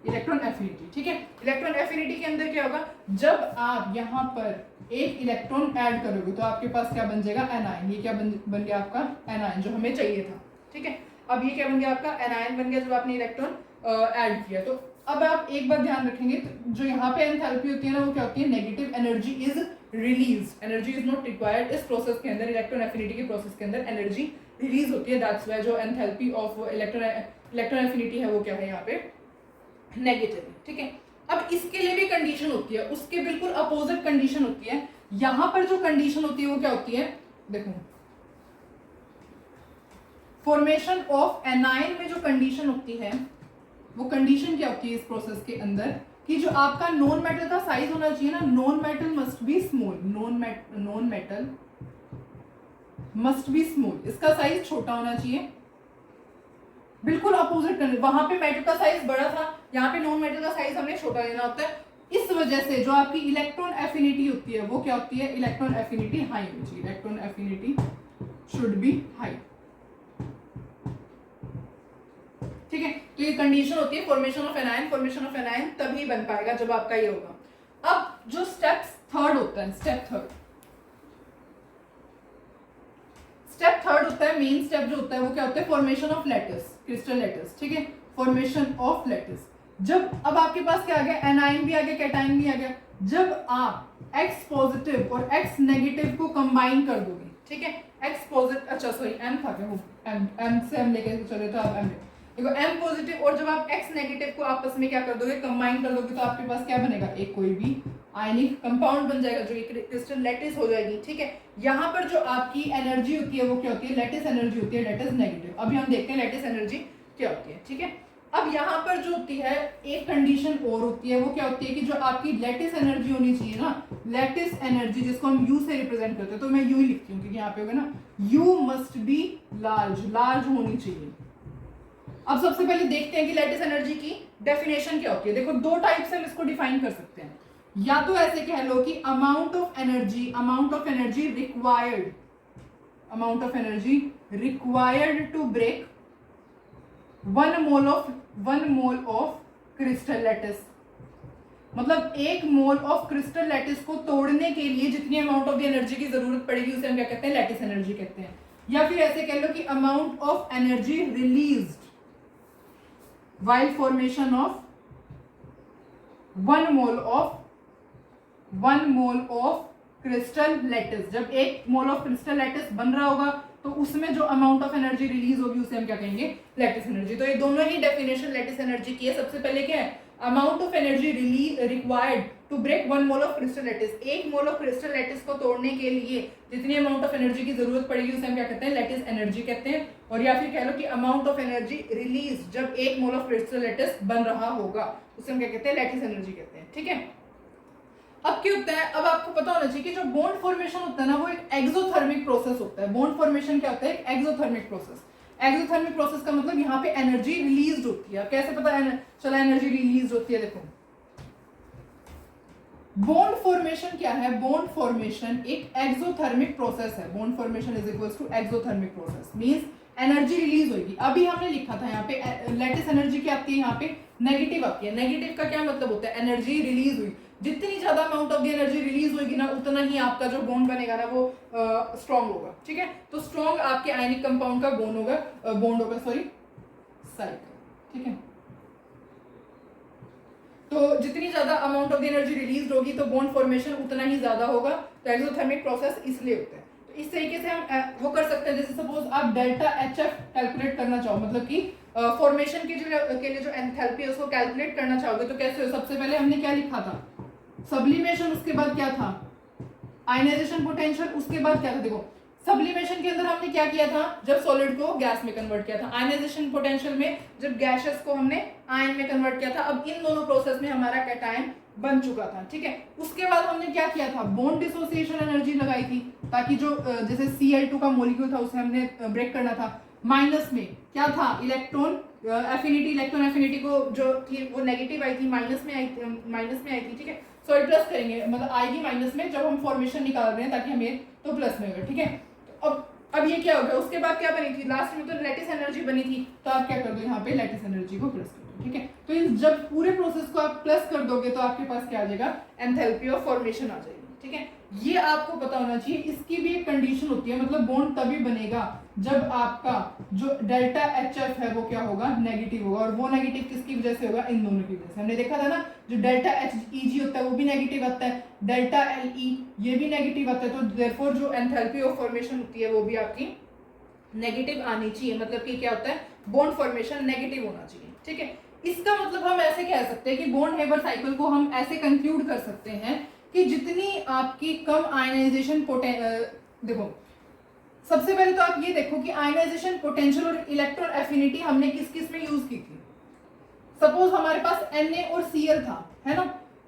इलेक्ट्रॉन एफिनिटी, ठीक है। इलेक्ट्रॉन एफिनिटी के अंदर क्या होगा, जब आप यहाँ पर एक इलेक्ट्रॉन ऐड करोगे तो आपके पास क्या बन जाएगा, एनायन। ये क्या बन गया आपका एनायन, जो हमें चाहिए था, ठीक है। अब ये क्या बन गया आपका एनायन बन गया जब आपने इलेक्ट्रॉन ऐड किया। तो अब आप एक बात ध्यान रखेंगे, तो जो यहाँ पे एंथैल्पी होती है ना, वो क्या होती है, negative energy is release, energy is not required. इस प्रोसेस के अंदर, इलेक्ट्रॉन एफिनिटी के प्रोसेस के अंदर एनर्जी रिलीज होती है, दैट्स व्हाई जो एंथैल्पी ऑफ इलेक्ट्रॉन एफिनिटी है वो क्या है यहाँ पे नेगेटिव, ठीक है। अब इसके लिए भी कंडीशन होती है, उसके बिल्कुल अपोजिट कंडीशन होती है। यहां पर जो कंडीशन होती है वो क्या होती है, देखो फॉर्मेशन ऑफ एनायन में जो कंडीशन होती है वो कंडीशन क्या होती है इस प्रोसेस के अंदर, कि जो आपका नॉन मेटल का साइज होना चाहिए ना, non metal must be small, non metal must be small, इसका साइज छोटा होना चाहिए। बिल्कुल अपोजिट करने, वहां पे मेटल का साइज बड़ा था, यहाँ पे नॉन मेटल का साइज हमें छोटा लेना होता है। इस वजह से जो आपकी इलेक्ट्रॉन एफिनिटी होती है वो क्या होती है, इलेक्ट्रॉन एफिनिटी हाई होनी चाहिए, electron affinity should be high, ठीक है। तो ये कंडीशन होती है formation of anion. Formation of anion तभी बन पाएगा जब आपका ये होगा। अब जो स्टेप थर्ड होता है, स्टेप थर्ड होता है, मेन स्टेप जो होता है वो क्या होता है, formation of lattice, crystal lattice, ठीक है, फॉर्मेशन ऑफ लैटिस। जब अब आपके पास क्या आ गया, एनायन भी आ गया, कैटायन भी आ गया। जब आप X पॉजिटिव और X नेगेटिव को कंबाइन कर दोगे, ठीक है, X पॉजिटिव, अच्छा सॉरी M था क्या, वो M से हम लेके चले तो आप M देखो, M पॉजिटिव और जब आप X नेगेटिव को आपस में क्या कर दोगे, कंबाइन कर दोगे, तो आपके पास क्या बनेगा, एक कोई भी आयनिक कंपाउंड बन जाएगा, जो एक क्रिस्टल लैटिस हो जाएगी, ठीक है। यहाँ पर जो आपकी एनर्जी होती है वो क्या होती है, लैटिस एनर्जी होती है, लैटिस नेगेटिव। अभी हम देखते हैं लैटिस एनर्जी क्या होती है, ठीक है। अब यहाँ पर जो होती है एक कंडीशन और होती है, वो क्या होती है कि जो आपकी लैटिस एनर्जी होनी चाहिए ना, लैटिस एनर्जी जिसको हम यू से रिप्रेजेंट करते हैं, तो मैं यू ही लिखती हूँ क्योंकि यहाँ पे होगा ना, यू मस्ट बी लार्ज होनी चाहिए। अब सबसे पहले देखते हैं कि लैटिस एनर्जी की डेफिनेशन क्या होती है। देखो दो टाइप से हम इसको डिफाइन कर सकते हैं, या तो ऐसे कह लो कि amount of energy required to break 1 mole of crystal lattice, मतलब 1 मोल ऑफ क्रिस्टल लैटिस को तोड़ने के लिए जितनी अमाउंट ऑफ द एनर्जी की जरूरत पड़ेगी उसे हम क्या कहते हैं, लैटिस एनर्जी कहते हैं। या फिर ऐसे कह लो कि amount of energy released while formation of 1 mole of crystal lattice. जब 1 मोल ऑफ क्रिस्टल लैटिस बन रहा होगा तो उसमें जो अमाउंट ऑफ एनर्जी रिलीज होगी उसे हम क्या कहेंगे, लैटिस एनर्जी। तो ये दोनों ही डेफिनेशन लैटिस एनर्जी की है। सबसे पहले क्या है, amount of energy required to break 1 mole of crystal lattice, 1 mole of crystal lattice को तोड़ने के लिए जितनी अमाउंट ऑफ एनर्जी की जरूरत पड़ेगी उसे हम क्या कहते हैं, लैटिस एनर्जी कहते हैं। और या फिर कह लो कि अमाउंट ऑफ एनर्जी रिलीज जब 1 मोल ऑफ क्रिस्टल लैटिस बन रहा होगा उसे हम क्या कहते हैं, लैटिस एनर्जी कहते हैं। ठीक है, अब क्या होता है, अब आपको पता होना चाहिए कि जो बॉन्ड फॉर्मेशन होता है ना वो एक एक्सोथर्मिक प्रोसेस होता है। बॉन्ड फॉर्मेशन क्या होता है, एक एक्सोथर्मिक प्रोसेस। एक्सोथर्मिक प्रोसेस का मतलब यहाँ पे एनर्जी रिलीज होती है। कैसे पता है चला एनर्जी रिलीज होती है, देखो बॉन्ड फॉर्मेशन क्या है, बॉन्ड फॉर्मेशन एक एक्सोथर्मिक प्रोसेस है। Bond formation is equals to exothermic process, means energy release होगी। अभी हमने लिखा था यहाँ पे लैटिस एनर्जी क्या आती है, यहाँ पे नेगेटिव आती है। नेगेटिव का क्या मतलब होता है, एनर्जी रिलीज हुई। जितनी ज्यादा amount of the energy release होगी ना उतना ही आपका जो बॉन्ड बनेगा ना वो स्ट्रॉन्ग होगा। ठीक है, तो स्ट्रॉन्ग आपके आयनिक कंपाउंड का बॉन्ड होगा, साइड। ठीक है, तो जितनी ज्यादा amount of the energy release होगी तो बॉन्ड फॉर्मेशन उतना ही ज्यादा होगा। तो एक्सोथर्मिक प्रोसेस इसलिए होता है। तो इस तरीके से हम वो कर सकते हैं, जैसे सपोज आप डेल्टा एच एफ कैलकुलेट करना चाहो, मतलब कि फॉर्मेशन के लिए जो एंथैल्पी है उसको कैलकुलेट करना चाहोगे तो कैसे हो। सबसे पहले हमने क्या लिखा था, सब्लिमेशन, उसके बाद क्या था आयनाइजेशन पोटेंशियल, उसके बाद क्या था, देखो सब्लिमेशन के अंदर हमने क्या किया था, जब सॉलिड को गैस में कन्वर्ट किया था। आयनाइजेशन पोटेंशियल में जब गैसेस को हमने आयन में कन्वर्ट किया था। अब इन दोनों प्रोसेस में हमारा कैटायन बन चुका था। ठीक है, उसके बाद हमने क्या किया था, बॉन्ड डिसोसिएशन एनर्जी लगाई थी ताकि जो जैसे Cl2 का मॉलिक्यूल था उसे हमने ब्रेक करना था। माइनस में क्या था, इलेक्ट्रॉन एफिनिटी, इलेक्ट्रॉन एफिनिटी को जो थी वो नेगेटिव आई थी, माइनस में आई थी। ठीक है, सॉरी प्लस करेंगे, मतलब आएगी माइनस में जब हम फॉर्मेशन निकाल रहे हैं ताकि हमें तो प्लस में होगा। ठीक है, तो अब ये क्या हो गया, उसके बाद क्या बनी थी, लास्ट में तो लैटिस एनर्जी बनी थी, तो आप क्या कर दो यहाँ पे लैटिस एनर्जी को प्लस कर दो। ठीक है, तो इस जब पूरे प्रोसेस को आप प्लस कर दोगे तो आपके पास क्या आ जाएगा, एंथैल्पी ऑफ फॉर्मेशन आ जाएगी। ठीक है, ये आपको पता होना चाहिए। इसकी भी एक कंडीशन होती है, मतलब बॉन्ड तभी बनेगा जब आपका जो डेल्टा एच एफ है वो क्या होगा, नेगेटिव होगा। और वो नेगेटिव किसकी वजह से होगा, इन दोनों की वजह से। हमने देखा था ना, जो डेल्टा एच ई जी होता है वो भी नेगेटिव आता है, डेल्टा एल ई ये भी नेगेटिव आता है। तो देयरफॉर जो एंथैल्पी ऑफ फॉर्मेशन होती है वो भी आपकी नेगेटिव आनी चाहिए। मतलब कि क्या होता है, बॉन्ड फॉर्मेशन नेगेटिव होना चाहिए। ठीक है, इसका मतलब हम ऐसे कह सकते हैं कि बॉन्ड हेबर साइकिल को हम ऐसे कंक्लूड कर सकते हैं कि जितनी आपकी कम आयनाइजेशन देखो सबसे पहले तो आप ये देखो कि आयनाइजेशन पोटेंशियल और इलेक्ट्रॉन एफिनिटी हमने किस किस में यूज की थी। सपोज हमारे पास Na और Cl था, है ना।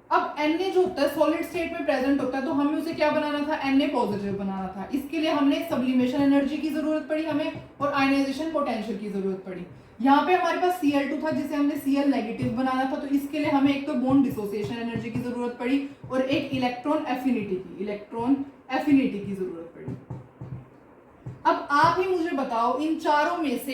अब Na जो होता है सॉलिड स्टेट में प्रेजेंट होता है, तो हमें उसे क्या बनाना था, Na पॉजिटिव बनाना था। इसके लिए हमने सब्लिमेशन एनर्जी की जरूरत पड़ी हमें, और आयनाइजेशन पोटेंशियल की जरूरत पड़ी। यहाँ पे हमारे पास Cl2 था जिसे हमने Cl नेगेटिव बनाना था, तो इसके लिए हमें एक तो बॉन्ड डिसोसिएशन एनर्जी की जरूरत पड़ी और एक इलेक्ट्रॉन एफिनिटी की जरूरत पड़ी। अब आप ही मुझे बताओ इन चारों में से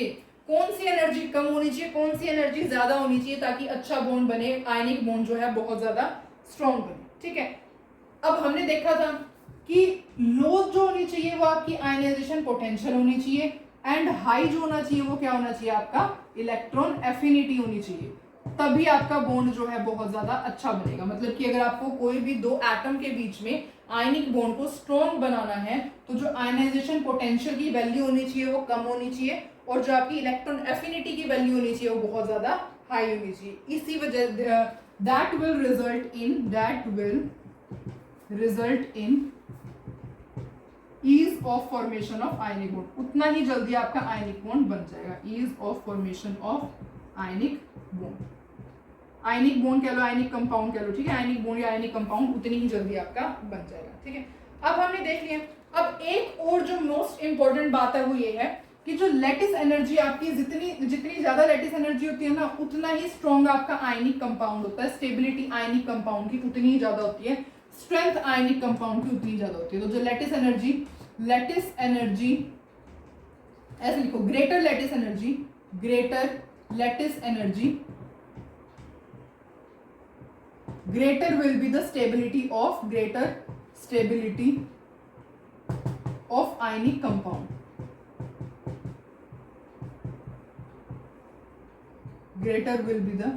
कौन सी एनर्जी कम होनी चाहिए, कौन सी एनर्जी ज्यादा होनी चाहिए ताकि अच्छा बॉन्ड बने, आयनिक बॉन्ड जो है बहुत ज्यादा स्ट्रॉन्ग बने। ठीक है, अब हमने देखा था कि लो जो होनी चाहिए वो आपकी आयनाइजेशन पोटेंशियल होनी चाहिए, एंड हाई जो होना चाहिए वो क्या होना चाहिए, आपका इलेक्ट्रॉन एफिनिटी होनी चाहिए। तभी आपका बॉन्ड जो है बहुत ज्यादा अच्छा बनेगा। मतलब कि अगर आपको कोई भी दो एटम के बीच में आयनिक बॉन्ड को स्ट्रॉन्ग बनाना है तो जो आयनाइजेशन पोटेंशियल की वैल्यू होनी चाहिए वो कम होनी चाहिए, और जो आपकी इलेक्ट्रॉन एफिनिटी की वैल्यू होनी चाहिए वो बहुत ज्यादा हाई होनी चाहिए। इसी वजह that will result in ease of formation of ionic bond. उतना ही जल्दी आपका आयनिक बॉन्ड बन जाएगा। Ease of formation of ionic bond, ionic bond कह लो, आयनिक कंपाउंड कह लो। ठीक है, आयनिक बॉन्ड या आयनिक कंपाउंड उतनी ही जल्दी आपका बन जाएगा। ठीक है, अब हमने देख लिया। अब एक और जो मोस्ट इंपॉर्टेंट बात है वो ये है कि जो लैटिस एनर्जी आपकी जितनी ज्यादा लैटिस एनर्जी होती है ना उतना ही स्ट्रॉन्ग आपका आयनिक कंपाउंड होता है। स्टेबिलिटी आयनिक कंपाउंड की उतनी ही ज्यादा होती है, स्ट्रेंथ आयनिक कंपाउंड की उतनी ज्यादा होती है। तो जो लैटिस एनर्जी ऐसे लिखो, greater lattice energy greater will be the stability of ionic compound. Greater will be the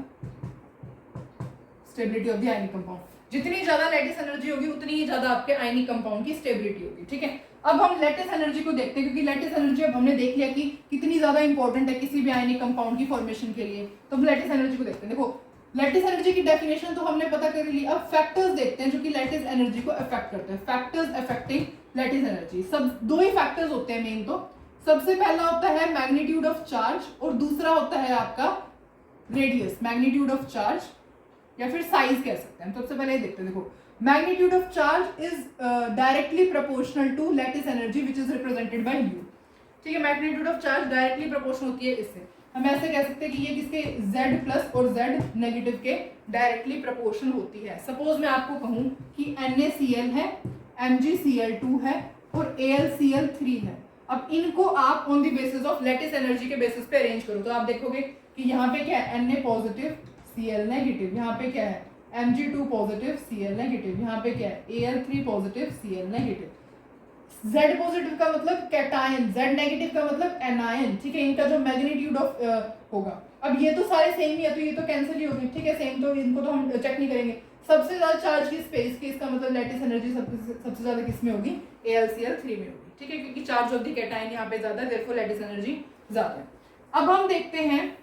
stability of the ionic compound. जितनी ज्यादा लैटिस एनर्जी होगी उतनी ही ज्यादा आपके आयनिक कंपाउंड की स्टेबिलिटी होगी। ठीक है, अब हम लैटिस एनर्जी को देखते हैं, क्योंकि लैटिस एनर्जी अब हमने देख लिया कि कितनी ज्यादा इंपॉर्टेंट है किसी भी आयनिक कंपाउंड की फॉर्मेशन के लिए। तो हम लैटिस एनर्जी को देखते हैं। देखो लैटिस एनर्जी की डेफिनेशन तो हमने पता कर ली। अब फैक्टर्स देखते हैं जो कि लैटिस एनर्जी को अफेक्ट करते हैं। फैक्टर्स अफेक्टिंग लैटिस एनर्जी, सब दो ही फैक्टर्स होते हैं मेन। तो सबसे पहला होता है मैग्नीट्यूड ऑफ चार्ज और दूसरा होता है आपका रेडियस, मैग्नीट्यूड ऑफ चार्ज या फिर साइज कह सकते हैं। सबसे पहले ये देखते हैं, देखो magnitude of charge is directly proportional to lattice energy which is represented by U. ठीक है, magnitude of charge directly proportional होती है इससे। हम ऐसे कह सकते हैं कि ये किसके Z प्लस और Z नेगेटिव के डायरेक्टली प्रोपोर्शनल होती है। सपोज मैं आपको कहूं कि NaCl है, MgCl2 है और AlCl3 है। अब इनको आप on the basis of lattice energy के बेसिस पे अरेंज करो तो आप देखोगे कि यहाँ पे क्या है Na पॉजिटिव Cl नेगेटिव, यहाँ पे क्या है Mg2 पॉजिटिव Cl नेगेटिव, यहाँ पे क्या है Al3 positive Cl negative. Z positive का मतलब कैटायन, Z नेगेटिव का मतलब एनायन। ठीक है, इनका जो मैग्नीट्यूड ऑफ होगा, अब ये तो सारे सेम ही है तो ये तो कैंसिल ही होगी। ठीक है, सेम तो इनको तो हम चेक नहीं करेंगे। सबसे ज्यादा चार्ज की स्पेस की, इसका मतलब लैटिस एनर्जी सबसे ज्यादा किस में होगी, AlCl3 में होगी। ठीक है, क्योंकि चार्ज ऑफ द कैटायन यहाँ पे ज्यादा है, देयरफॉर लैटिस एनर्जी ज्यादा है। अब हम देखते हैं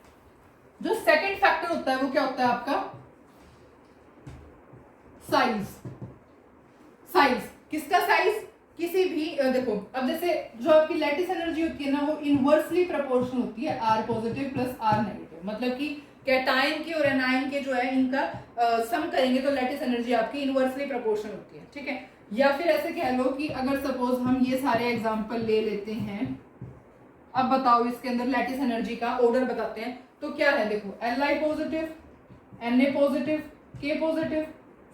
जो सेकंड फैक्टर होता है वो क्या होता है आपका, साइज। साइज किसका, साइज किसी भी देखो, अब जैसे जो आपकी लैटिस एनर्जी होती है ना वो इनवर्सली प्रोपोर्शनल होती है R positive plus R negative. मतलब कि कैटायन की और एनायन के जो है इनका सम करेंगे तो लैटिस एनर्जी आपकी इनवर्सली प्रोपोर्शनल होती है। ठीक है, या फिर ऐसे कह लो कि अगर सपोज हम ये सारे एग्जांपल ले लेते हैं, अब बताओ इसके अंदर लैटिस एनर्जी का ऑर्डर बताते हैं तो क्या है, देखो Li positive, Na positive, K positive,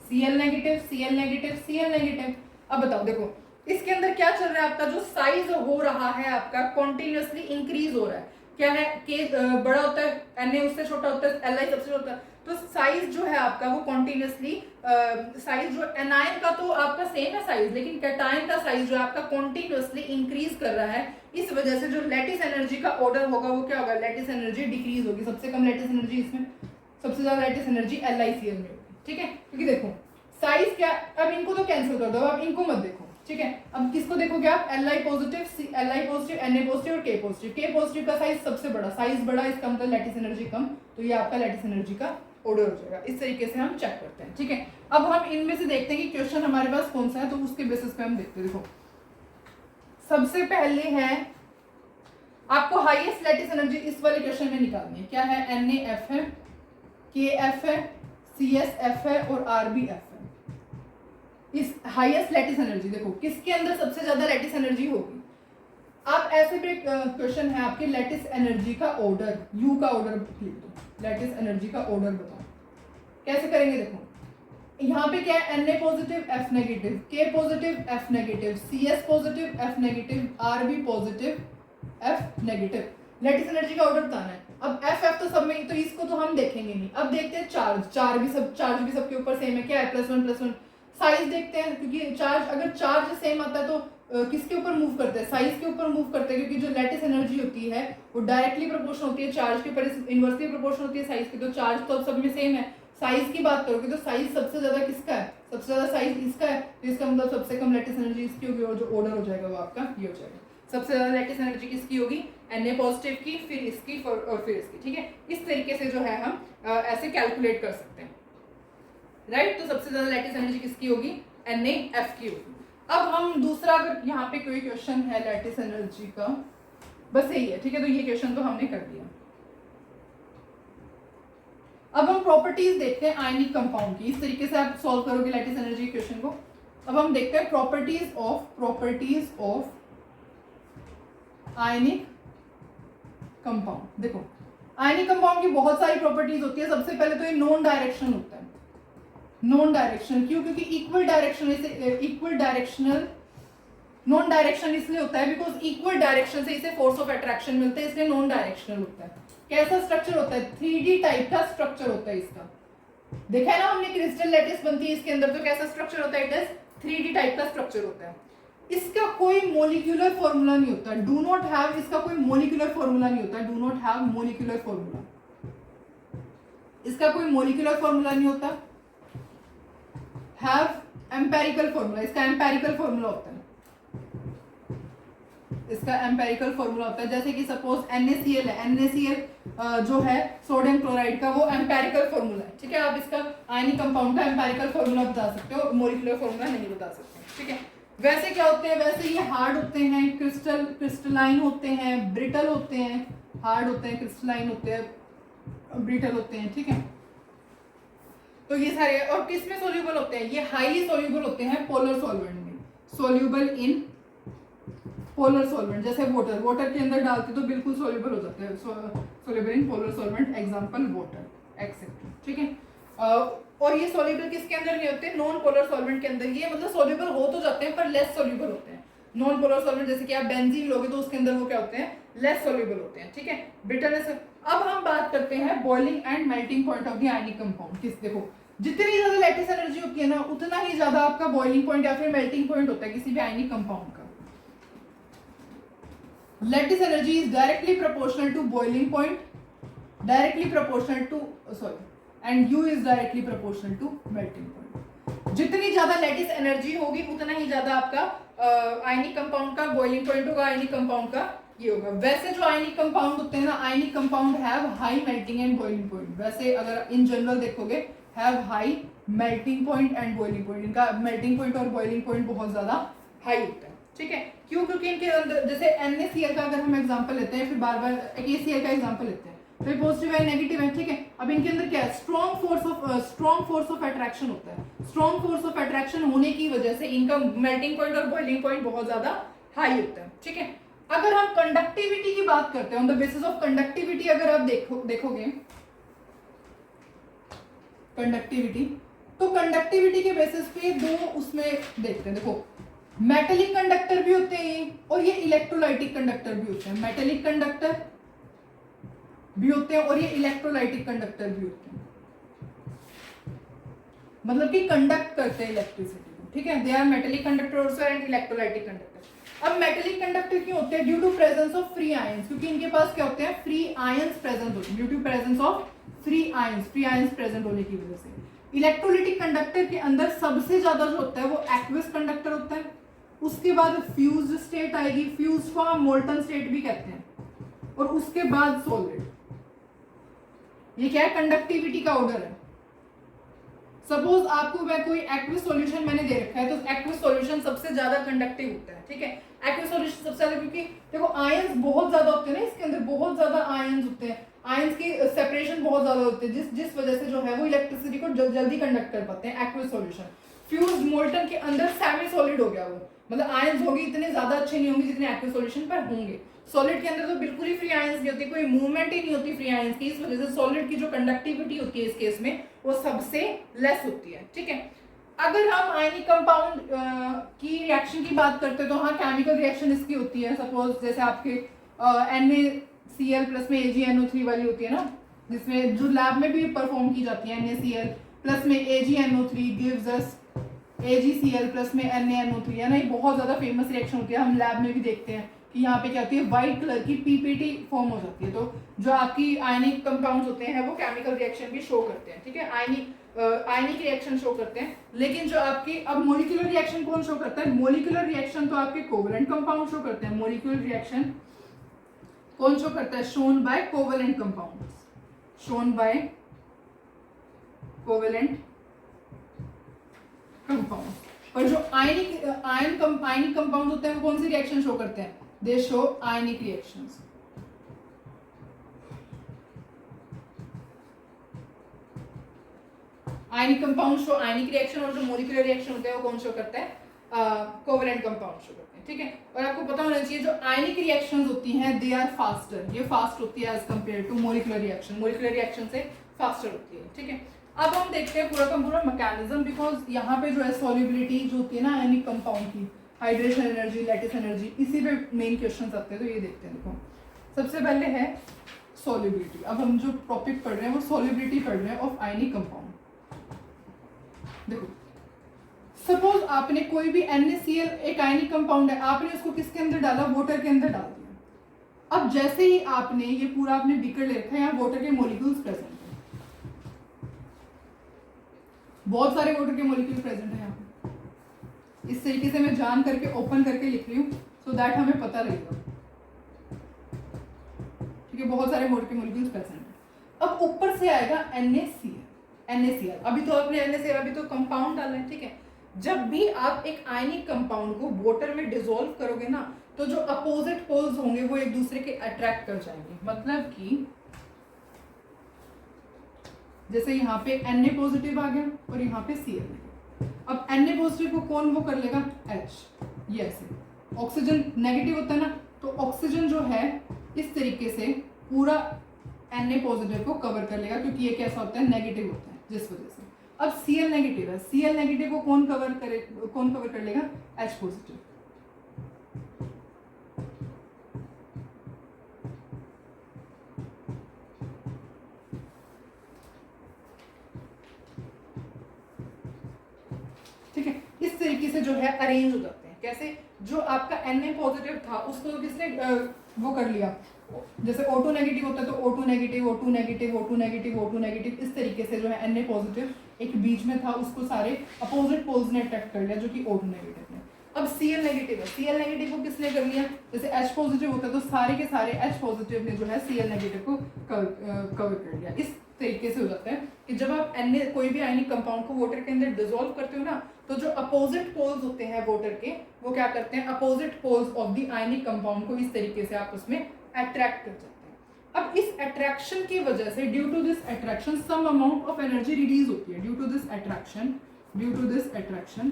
Cl negative, Cl negative, Cl negative. अब बताओ, देखो इसके अंदर क्या चल रहा है, आपका जो साइज हो रहा है आपका कॉन्टिन्यूसली इंक्रीज हो रहा है। क्या है, K बड़ा होता है, Na उससे छोटा होता है, Li सबसे छोटा होता है, तो साइज जो है आपका वो कॉन्टिन्यूसली साइज जो एनायन का तो आपका सेम है साइज, लेकिन कैटायन का साइज जो है आपका कॉन्टिन्यूसली इंक्रीज कर रहा है। इस वजह से जो लैटिस एनर्जी का ऑर्डर होगा वो क्या होगा, लैटिस एनर्जी डिक्रीज होगी। सबसे कम लैटिस एनर्जी इसमें, सबसे ज्यादा लैटिस एनर्जी LiCl में होगी। ठीक है, क्योंकि देखो साइज क्या, अब इनको तो कैंसिल कर दो, अब इनको मत देखो। ठीक है, अब किसको देखोगे आप, Li पॉजिटिव, Na पॉजिटिव और K पॉजिटिव। K पॉजिटिव का साइज सबसे बड़ा, साइज बड़ा, इसका मतलब लैटिस एनर्जी कम, तो ये आपका लैटिस एनर्जी का ऑर्डर हो जाएगा। इस तरीके से हम चेक करते हैं। ठीक है, अब हम इनमें से देखते हैं कि क्वेश्चन हमारे पास कौन सा है, तो उसके बेसिस पे हम देखते हैं। देखो सबसे पहले है आपको हाईएस्ट लैटिस एनर्जी इस वाले क्वेश्चन में निकालनी है। क्या है, NaF है, KF है, CSF है और RBF है। इस हाईएस्ट लैटिस एनर्जी देखो किसके अंदर सबसे ज्यादा लैटिस एनर्जी होगी। आप ऐसे भी क्वेश्चन है आपके लैटिस एनर्जी का ऑर्डर, यू का ऑर्डर लिख दो, लैटिस एनर्जी का ऑर्डर बताओ कैसे करेंगे। देखो यहाँ पे क्या है, Na positive F negative, K positive F negative, CS positive F negative, RB positive F negative. Lattice energy का ऑर्डर बताना है। अब F तो सब में, तो इसको तो हम देखेंगे नहीं। अब देखते हैं चार्ज, चार्ज भी सबके ऊपर सेम है। क्या है, +1 साइज देखते हैं, क्योंकि चार्ज अगर चार्ज सेम आता है तो किसके ऊपर मूव करते हैं, साइज के ऊपर मूव करते हैं, क्योंकि जो लैटिस एनर्जी होती है वो डायरेक्टली प्रोपोर्शनल होती है चार्ज के ऊपर, इनवर्सली प्रोपोर्शनल होती है साइज की। तो चार्ज तो सब में सेम है। साइज की बात करोगे तो साइज सबसे ज्यादा किसका है, सबसे ज्यादा साइज इसका है, तो इसका मतलब सबसे कम लैटिस एनर्जी इसकी होगी और जो ऑर्डर हो जाएगा वो आपका ये हो जाएगा। सबसे ज्यादा लैटिस एनर्जी किसकी होगी, Na पॉजिटिव की, फिर इसकी और फिर इसकी। ठीक है, इस तरीके से जो है हम ऐसे कैलकुलेट कर सकते हैं। राइट, तो सबसे ज्यादा लैटिस एनर्जी किसकी होगी, NaF की होगी। अब हम दूसरा, अगर यहाँ पे कोई क्वेश्चन है लैटिस एनर्जी का, बस यही है। ठीक है, तो ये क्वेश्चन तो हमने कर दिया। अब हम प्रॉपर्टीज देखते हैं आयनिक कंपाउंड की। इस तरीके से आप सॉल्व करोगे लैटिस एनर्जी क्वेश्चन को। अब हम देखते हैं प्रॉपर्टीज ऑफ आयनिक कंपाउंड। देखो आयनिक कंपाउंड की बहुत सारी प्रॉपर्टीज होती है। सबसे पहले तो ये नॉन डायरेक्शन होता है। नॉन डायरेक्शन क्यों, क्योंकि इक्वल डायरेक्शनल, नॉन डायरेक्शन इसलिए होता है बिकॉज इक्वल डायरेक्शन से इसे फोर्स ऑफ अट्रैक्शन मिलता है, इसलिए नॉन डायरेक्शनल होता है। कैसा स्ट्रक्चर होता है, 3D टाइप का स्ट्रक्चर होता है इसका। देखा है ना हमने, क्रिस्टल लैटिस बनती है इसके अंदर, तो कैसा स्ट्रक्चर होता है, इट इज 3D टाइप का स्ट्रक्चर होता है। इसका कोई मोलिकुलर फॉर्मूला नहीं होता, डू नॉट हैव, इसका कोई मोलिकुलर फॉर्मूला नहीं होता, do not have molecular formula, इसका कोई मोलिकुलर फॉर्मूला नहीं होता। हैव एम्पेरिकल फॉर्मूला, इसका एम्पेरिकल फॉर्मूला होता है। इसका एम्पेरिकल फॉर्मूला होता है, जैसे कि सपोज NaCl है, NaCl जो है सोडियम क्लोराइड का, वो एम्पेरिकल फॉर्मूला है, ठीक है। आप इसका आयनिक कंपाउंड का एम्पेरिकल फॉर्मूला बता सकते हो, मॉलिक्यूलर फॉर्मूला नहीं बता सकते, ठीक है। वैसे क्या होते हैं, वैसे ये हार्ड होते हैं, क्रिस्टलाइन होते हैं, ब्रिटल होते हैं, हार्ड होते हैं, क्रिस्टलाइन होते हैं, ब्रिटल होते हैं, ठीक है। तो ये सारे, और किस में सोल्यूबल होते हैं, ये हाईली सोल्यूबल होते हैं पोलर सॉल्वेंट में, सोल्यूबल इन पोलर सॉल्वेंट, जैसे वाटर के अंदर डालते तो बिल्कुल सोल्यूबल हो जाते हैं, soluble in polar solvent, example water etcetera, ठीक है। और ये सोल्यूबल किसके अंदर नहीं होते, नॉन पोलर सॉल्वेंट के अंदर, ये मतलब सोल्यूबल हो तो जाते हैं पर लेस सोल्यूबल होते हैं। नॉन पोलर सॉल्वेंट जैसे कि आप बेंजीन लोगे तो उसके अंदर वो क्या होते हैं, लेस सोल्यूबल होते हैं, ठीक है। बिटरनेस। अब हम बात करते हैं boiling and melting point of the ionic compound. किस देखो, जितनी ज्यादा लैटिस एनर्जी होती है ना, उतना ही ज्यादा आपका बॉइलिंग पॉइंट या फिर मेल्टिंग पॉइंट होता है किसी भी आयनिक कंपाउंड का। Lattice energy is directly proportional to boiling point, directly proportional to and U is directly proportional to melting point. जितनी ज्यादा लैटिस एनर्जी होगी उतना ही ज्यादा आपका आयनिक कंपाउंड का बॉइलिंग पॉइंट होगा, आयनिक कंपाउंड का ये होगा। वैसे जो आयनिक कंपाउंड होते हैं ना, ionic compound have high melting and boiling point. वैसे अगर इन जनरल देखोगे, have high melting point and boiling point, इनका मेल्टिंग पॉइंट और बॉइलिंग पॉइंट बहुत ज्यादा हाई होता है, ठीक है। क्यों? क्योंकि इनके अंदर, जैसे NaCl का अगर हम एग्जांपल लेते हैं, फिर बार बार KCl का एग्जांपल लेते हैं, तो ये पॉजिटिव है, नेगेटिव है, ठीक है। अब इनके अंदर क्या है, स्ट्रॉन्ग फोर्स ऑफ अट्रैक्शन होता है। स्ट्रॉन्ग फोर्स ऑफ अट्रैक्शन होने की वजह से इनका मेल्टिंग पॉइंट और बॉइलिंग पॉइंट बहुत ज्यादा हाई होता है, ठीक है। अगर हम कंडक्टिविटी की बात करते हैं, on the basis of conductivity, अगर आप देखोगे कंडक्टिविटी, तो कंडक्टिविटी के बेसिस पे दो उसमें देखते हैं। देखो, मेटेलिक कंडक्टर भी होते हैं और ये इलेक्ट्रोलाइटिक कंडक्टर भी होते हैं। मेटेलिक कंडक्टर भी होते हैं और ये इलेक्ट्रोलाइटिक कंडक्टर भी होते हैं, मतलब कि कंडक्ट करते हैं इलेक्ट्रिसिटी को, ठीक है। They are metallic conductor also and electrolytic conductor. अब मेटेलिक कंडक्टर क्यों होते हैं? Due to presence of free ions, क्योंकि इनके पास क्या होते हैं, फ्री आयंस प्रेजेंट होते हैं, due to presence of free ions present होने की वजह से। इलेक्ट्रोलाइटिक कंडक्टर के अंदर सबसे ज्यादा जो होता है वो एक्वियस कंडक्टर होता है, उसके बाद फ्यूज्ड स्टेट आएगी, फ्यूज्ड को हम मोल्टन स्टेट भी कहते हैं, और उसके बाद सॉलिड। ये क्या है, कंडक्टिविटी का ऑर्डर है। सपोज आपको मैं कोई एक्वियस सॉल्यूशन मैंने दे रखा है, तो एक्वियस सॉल्यूशन सबसे ज्यादा कंडक्टिव होता है, ठीक है। एक्वियस सॉल्यूशन सबसे ज्यादा, क्योंकि देखो आयंस बहुत ज्यादा होते हैं ना, इसके अंदर बहुत ज्यादा आयंस होते हैं, आयंस की सेपरेशन बहुत ज्यादा होती है, जिस वजह से जो है वो इलेक्ट्रिसिटी को जल्दी कंडक्ट कर पाते हैं एक्वियस सॉल्यूशन। फ्यूज मोल्टन के अंदर सेमी सॉलिड हो गया वो, मतलब आयंस होगी इतने ज्यादा अच्छे नहीं होंगे जितने एक्वियस सॉल्यूशन पर होंगे। सॉलिड के अंदर तो बिल्कुल ही फ्री आयंस नहीं होती, कोई मूवमेंट ही नहीं होती फ्री आयंस की, इस वजह से सॉलिड की जो कंडक्टिविटी होती है इस केस में वो सबसे लेस होती है, ठीक है। अगर हम आयनिक कंपाउंड की रिएक्शन की बात करते हैं तो हाँ, केमिकल रिएक्शन इसकी होती है। सपोज जैसे आपके NaCl प्लस में AgNO3 वाली होती है ना, जिसमें जो लैब में भी परफॉर्म की जाती है, NaCl प्लस में AgNO3 gives us AgCl plus में NaNO3, है ना। ये बहुत ज्यादा फेमस रिएक्शन होती है, हम लैब में भी देखते हैं कि यहाँ पे क्या होती है, व्हाइट कलर की PPT फॉर्म हो जाती है। तो जो आपकी आयनिक कंपाउंड्स होते हैं वो केमिकल रिएक्शन भी शो करते हैं, ठीक है, आयनिक रिएक्शन शो करते हैं। लेकिन जो आपकी अब मोलिकुलर रिएक्शन कौन शो करता है? मोलिकुलर रिएक्शन तो आपके कोवलेंट कंपाउंड शो करते हैं। मोलिकुलर रिएक्शन कौन शो करता है? Shown by covalent compounds, shown by covalent compound. और जो आयनिक कंपाउंड होते हैं वो कौन सी रिएक्शन शो करते हैं? दे शो आयनिक रिएक्शंस। आयनिक कंपाउंड शो आयनिक रिएक्शन, और जो मोलिकुलर रिएक्शन होते हैं वो कौन शो करता है? कोवलेंट कंपाउंड शो करते हैं, ठीक है। और आपको पता होना चाहिए जो आयनिक रिएक्शंस होती हैं दे आर फास्टर, ये फास्ट होती है as compare to molecular reaction, molecular reaction से फास्टर होती है, ठीक है। अब हम देखते हैं पूरा का पूरा मैकेनिज्म, बिकॉज यहाँ पे जो है सॉल्युबिलिटी जो होती है ना आयनिक कंपाउंड की, हाइड्रेशन एनर्जी, लैटिस एनर्जी, इसी पे मेन क्वेश्चंस आते हैं। तो ये देखते हैं, देखो सबसे पहले है सॉल्युबिलिटी। अब हम जो टॉपिक पढ़ रहे हैं वो सॉल्युबिलिटी पढ़ रहे हैं ऑफ आयनिक कंपाउंड। देखो सपोज आपने कोई भी NaCl एक आयनिक कंपाउंड है, आपने उसको किसके अंदर डाला? वाटर के अंदर डाल दिया। अब जैसे ही आपने ये पूरा आपने बीकर ले रखा है, यहाँ वाटर के मॉलिक्यूल्स प्रेजेंट है, बहुत सारे वाटर के मॉलिक्यूल प्रेजेंट है यहाँ पे। इस तरीके से मैं जान करके ओपन करके लिख रही हूँ सो दैट हमें पता रहेगा, ठीक है, बहुत सारे मोड के मॉलिक्यूल्स प्रेजेंट है। अब ऊपर से आएगा NaCl। अभी तो आपने NaCl अभी तो कंपाउंड डाला है, ठीक है। जब भी आप एक आयनिक कंपाउंड को वाटर में डिसॉल्व करोगे ना, तो जो अपोजिट पोल्स होंगे वो एक दूसरे के अट्रैक्ट कर जाएंगे। मतलब कि जैसे यहाँ पे Na पॉजिटिव आ गया और यहाँ पे Cl नेगेटिव। अब Na पॉजिटिव को कौन वो कर लेगा, H, ये ऐसे। ऑक्सीजन नेगेटिव होता है ना, तो ऑक्सीजन जो है इस तरीके से पूरा Na पॉजिटिव को कवर कर लेगा, क्योंकि ये कैसा होता है, नेगेटिव होता है, जिस वजह से। अब Cl नेगेटिव है, Cl नेगेटिव को कौन कवर कर लेगा, H पॉजिटिव। ठीक है, इस तरीके से जो है अरेंज हो जाते हैं। कैसे, जो आपका Na पॉजिटिव था उसको किसने वो कर लिया, जैसे O2 नेगेटिव होता है तो O2 negative, O2 negative, O2 negative, O2 negative, इस तरीके से जो है Na पॉजिटिव एक बीच में था, उसको सारे अपोजिट पोल्स ने अट्रैक्ट कर लिया, जो कि O2 नेगेटिव ने। अब Cl नेगेटिव है, Cl नेगेटिव को किसने कर लिया, जैसे H पॉजिटिव होता है तो सारे के सारे H पॉजिटिव ने जो है Cl नेगेटिव को कवर कर लिया। इस तरीके से हो जाता है कि जब आप कोई भी आयनिक कंपाउंड को वाटर के अंदर डिसॉल्व करते हो ना, तो जो अपोजिट पोल्स होते हैं वाटर के, वो क्या करते हैं, opposite poles of the ionic compound को इस तरीके से आप उसमें अट्रैक्ट कर जाते हैं। अब इस अट्रैक्शन की वजह से, due to this attraction some amount of energy release होती है। Due to this attraction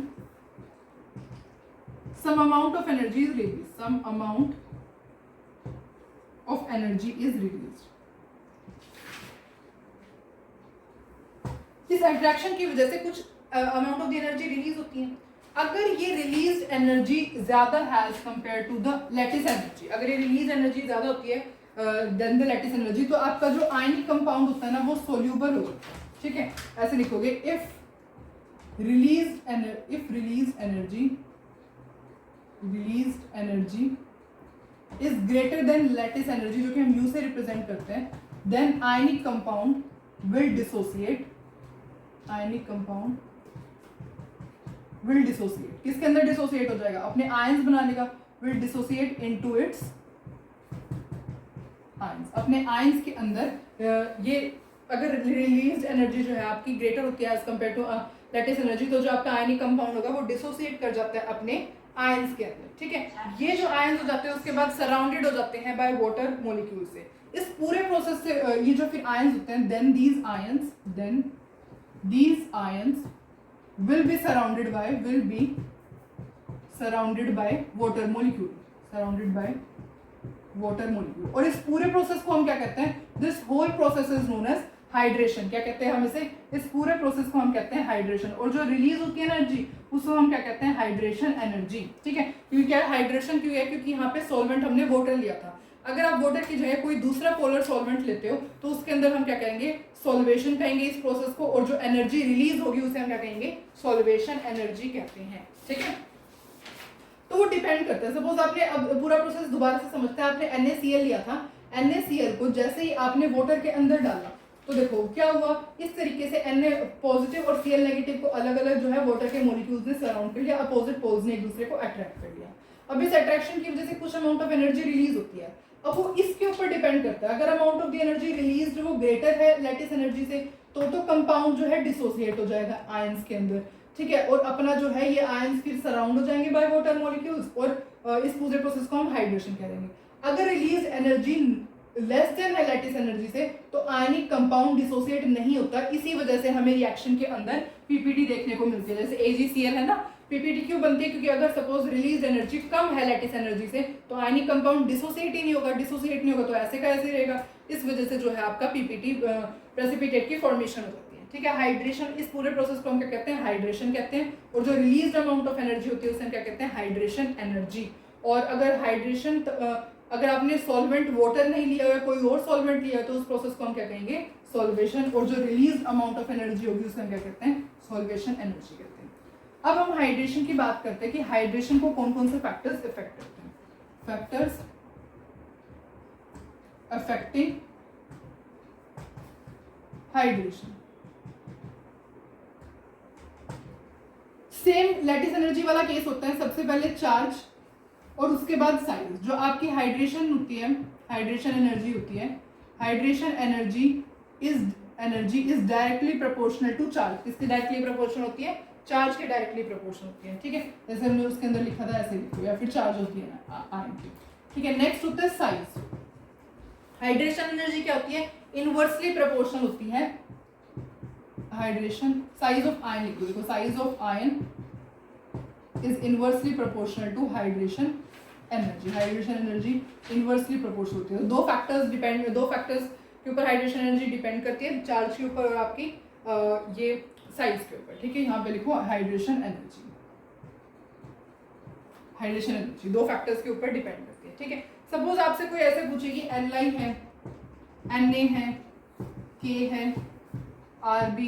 some amount of energy is released, some amount of energy is released। इस अट्रैक्शन की वजह से कुछ amount of the energy release होती है। अगर ये रिलीज एनर्जी ज्यादा है as compare to the lattice energy, अगर ये रिलीज एनर्जी ज्यादा होती है देन द लैटिस एनर्जी, तो आपका जो आयनिक कंपाउंड होता है ना वो सोल्यूबल हो जाता है। ठीक है, ऐसे लिखोगे, if release energy is greater than lattice energy, जो कि हम U से रिप्रेजेंट करते हैं, then ionic compound will dissociate. किसके अंदर डिसोसिएट हो जाएगा, अपने आयंस बना लेगा। Will dissociate into its ions, अपने आयंस के अंदर। ये अगर रिलीज एनर्जी जो है आपकी ग्रेटर होती है as compare to lattice energy, तो जो आपका आयनिक कंपाउंड होगा वो डिसोसिएट कर जाता है अपने आयंस के अंदर। ठीक है, ये जो आयंस हो जाते हैं उसके बाद सराउंडेड हो जाते हैं बाय वाटर मॉलिक्यूल से। इस पूरे प्रोसेस से ये जो फिर आयंस होते हैं, then these ions will be surrounded by water molecule, और इस पूरे प्रोसेस को हम क्या कहते हैं, this whole process is known as hydration. क्या कहते हैं हम इसे, इस पूरे प्रोसेस को हम कहते हैं हाइड्रेशन। और जो रिलीज होती है एनर्जी उसको हम क्या कहते हैं, हाइड्रेशन एनर्जी। ठीक है, क्योंकि क्या हाइड्रेशन क्यों है, क्योंकि यहाँ पे सॉल्वेंट हमने वाटर लिया था। अगर आप वाटर की जगह कोई दूसरा पोलर सॉल्वेंट लेते हो तो उसके अंदर हम क्या कहेंगे, सॉल्वेशन कहेंगे इस प्रोसेस को, और जो एनर्जी रिलीज होगी उसे हम क्या कहेंगे, सॉल्वेशन एनर्जी कहते हैं। ठीक है, तो वो डिपेंड करता है। सपोज आपने अब पूरा प्रोसेस दोबारा से समझते हैं, आपने NaCl लिया था, NaCl को जैसे ही आपने वाटर के अंदर डाला तो देखो क्या हुआ, इस तरीके से Na पॉजिटिव और Cl नेगेटिव को अलग अलग जो है वाटर के मॉलिक्यूल्स ने सराउंड कर लिया, अपोजिट पोल्स ने एक दूसरे को अट्रैक्ट कर लिया। अब इस अट्रैक्शन की वजह से कुछ अमाउंट ऑफ एनर्जी रिलीज होती है। अब वो इसके ऊपर डिपेंड करता है, अगर amount of the energy release वो ग्रेटर है लैटिस एनर्जी से, तो कंपाउंड जो है डिसोसिएट हो जाएगा आयंस के अंदर। ठीक है, और अपना जो है ये आयंस फिर सराउंड हो जाएंगे बाय वाटर मॉलिक्यूल्स, और इस पूरे प्रोसेस को हम हाइड्रेशन कह देंगे। अगर रिलीज एनर्जी लेस देन है लैटिस एनर्जी से, तो आयनिक कंपाउंड डिसोसिएट नहीं होता। इसी वजह से हमें रिएक्शन के अंदर पीपीटी देखने को मिलती है। जैसे AgCl है ना, पीपीटी क्यों बनती है, क्योंकि अगर सपोज रिलीज एनर्जी कम है लैटिस एनर्जी से, तो आयनिक कंपाउंड डिसोसिएट ही नहीं होगा। डिसोसिएट नहीं होगा तो ऐसे का ऐसे रहेगा। इस वजह से जो है आपका पीपीटी प्रेसिपिटेट की फॉर्मेशन हो जाती है। ठीक है, हाइड्रेशन, इस पूरे प्रोसेस को हम क्या कहते हैं, हाइड्रेशन कहते हैं। और जो रिलीज अमाउंट ऑफ एनर्जी होती है उसे हम क्या कहते हैं, हाइड्रेशन एनर्जी। और अगर हाइड्रेशन अगर आपने सॉल्वेंट वाटर नहीं लिया है, कोई और सॉल्वेंट लिया है, तो उस प्रोसेस को हम क्या कहेंगे, सॉल्वेशन। और जो रिलीज अमाउंट ऑफ एनर्जी होगी उसे हम क्या कहते हैं, सॉल्वेशन एनर्जी कहते हैं। अब हम हाइड्रेशन की बात करते हैं कि हाइड्रेशन को कौन कौन से फैक्टर्स इफेक्ट करते हैं। Factors affecting hydration, same lattice energy वाला केस होता है। सबसे पहले चार्ज और उसके बाद साइज। जो आपकी हाइड्रेशन होती है, हाइड्रेशन एनर्जी होती है, hydration energy is directly proportional to charge. किसके डायरेक्टली प्रोपोर्शनल होती है? चार्ज के डायरेक्टली प्रोपोर्शनल होती है, ठीक है। जैसे हमने उसके अंदर लिखा था ऐसे लिखो, या फिर चार्ज होती है ना आयन की, ठीक है। नेक्स्ट होता है साइज। हाइड्रेशन एनर्जी क्या होती है? इनवर्सली प्रोपोर्शनल होती है। हाइड्रेशन साइज ऑफ आयन लिख दो, देखो size of ion is inversely proportional to hydration energy. Hydration energy inversely proportional होती है। दो फैक्टर्स के ऊपर हाइड्रेशन एनर्जी डिपेंड करती है, चार्ज के ऊपर और आपकी ये साइज के ऊपर, ठीक है। यहाँ पे लिखो हाइड्रेशन एनर्जी। हाइड्रेशन एनर्जी दो फैक्टर्स के ऊपर डिपेंड करती है, ठीक है। सपोज आपसे कोई ऐसे पूछेगी Ni है, Na है, K है, Rb,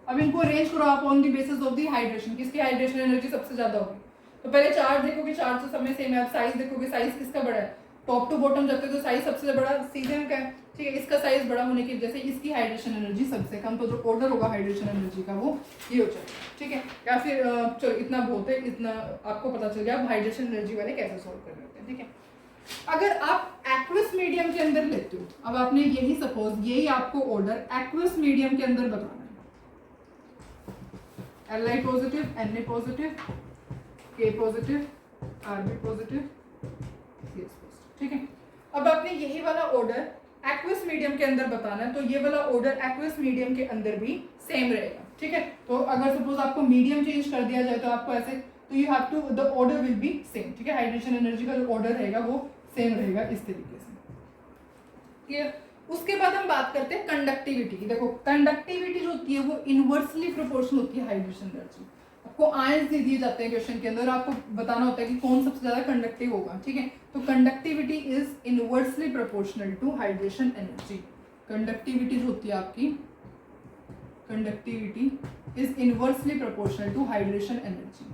अब इनको अरेंज करो आप on the basis of the hydration. किसकी हाइड्रेशन एनर्जी सबसे ज्यादा होगी? तो पहले चार्ज देखोगे, चार्ज तो सब में सेम है। अब साइज देखोगे, साइज किसका बड़ा है? टॉप टू बॉटम जाते तो साइज सबसे बड़ा सीजन का है, ठीक है। इसका साइज बड़ा होने की वजह से इसकी हाइड्रेशन एनर्जी सबसे कम, तो जो ऑर्डर होगा हाइड्रेशन एनर्जी का वो ये हो जाएगा, ठीक है। या फिर चलो इतना बहुत है, इतना आपको पता चल गया अब हाइड्रेशन एनर्जी वाले कैसे सोल्व कर रहे होते हैं, ठीक है। अगर आप एक्वस मीडियम के अंदर लेते हो, अब आपने यही सपोज यही आपको ऑर्डर एक्वस मीडियम के अंदर बताना है, Li positive, Na positive, K positive, Rb positive, CS positive, ठीक है। अब आपने यही वाला ऑर्डर एक्वस मीडियम के अंदर बताना है, तो ये वाला ऑर्डर एक्वस मीडियम के अंदर भी सेम रहेगा, ठीक है। तो अगर सपोज आपको मीडियम चेंज कर दिया जाए तो आपको ऐसे, तो you have to the order will be same, ठीक है। हाइड्रेशन एनर्जी का जो ऑर्डर रहेगा वो सेम रहेगा इस तरीके से, क्लियर। उसके बाद हम बात करते हैं कंडक्टिविटी की। देखो कंडक्टिविटी जो होती है वो इनवर्सली प्रोपोर्शनल होती है हाइड्रेशन एनर्जी। आपको आयंस दे दिए जाते हैं क्वेश्चन के अंदर, आपको बताना होता है कि कौन सबसे ज्यादा कंडक्टिव होगा, ठीक है। तो conductivity is inversely proportional to hydration energy. Conductivity जो होती है आपकी, conductivity is inversely proportional to hydration energy,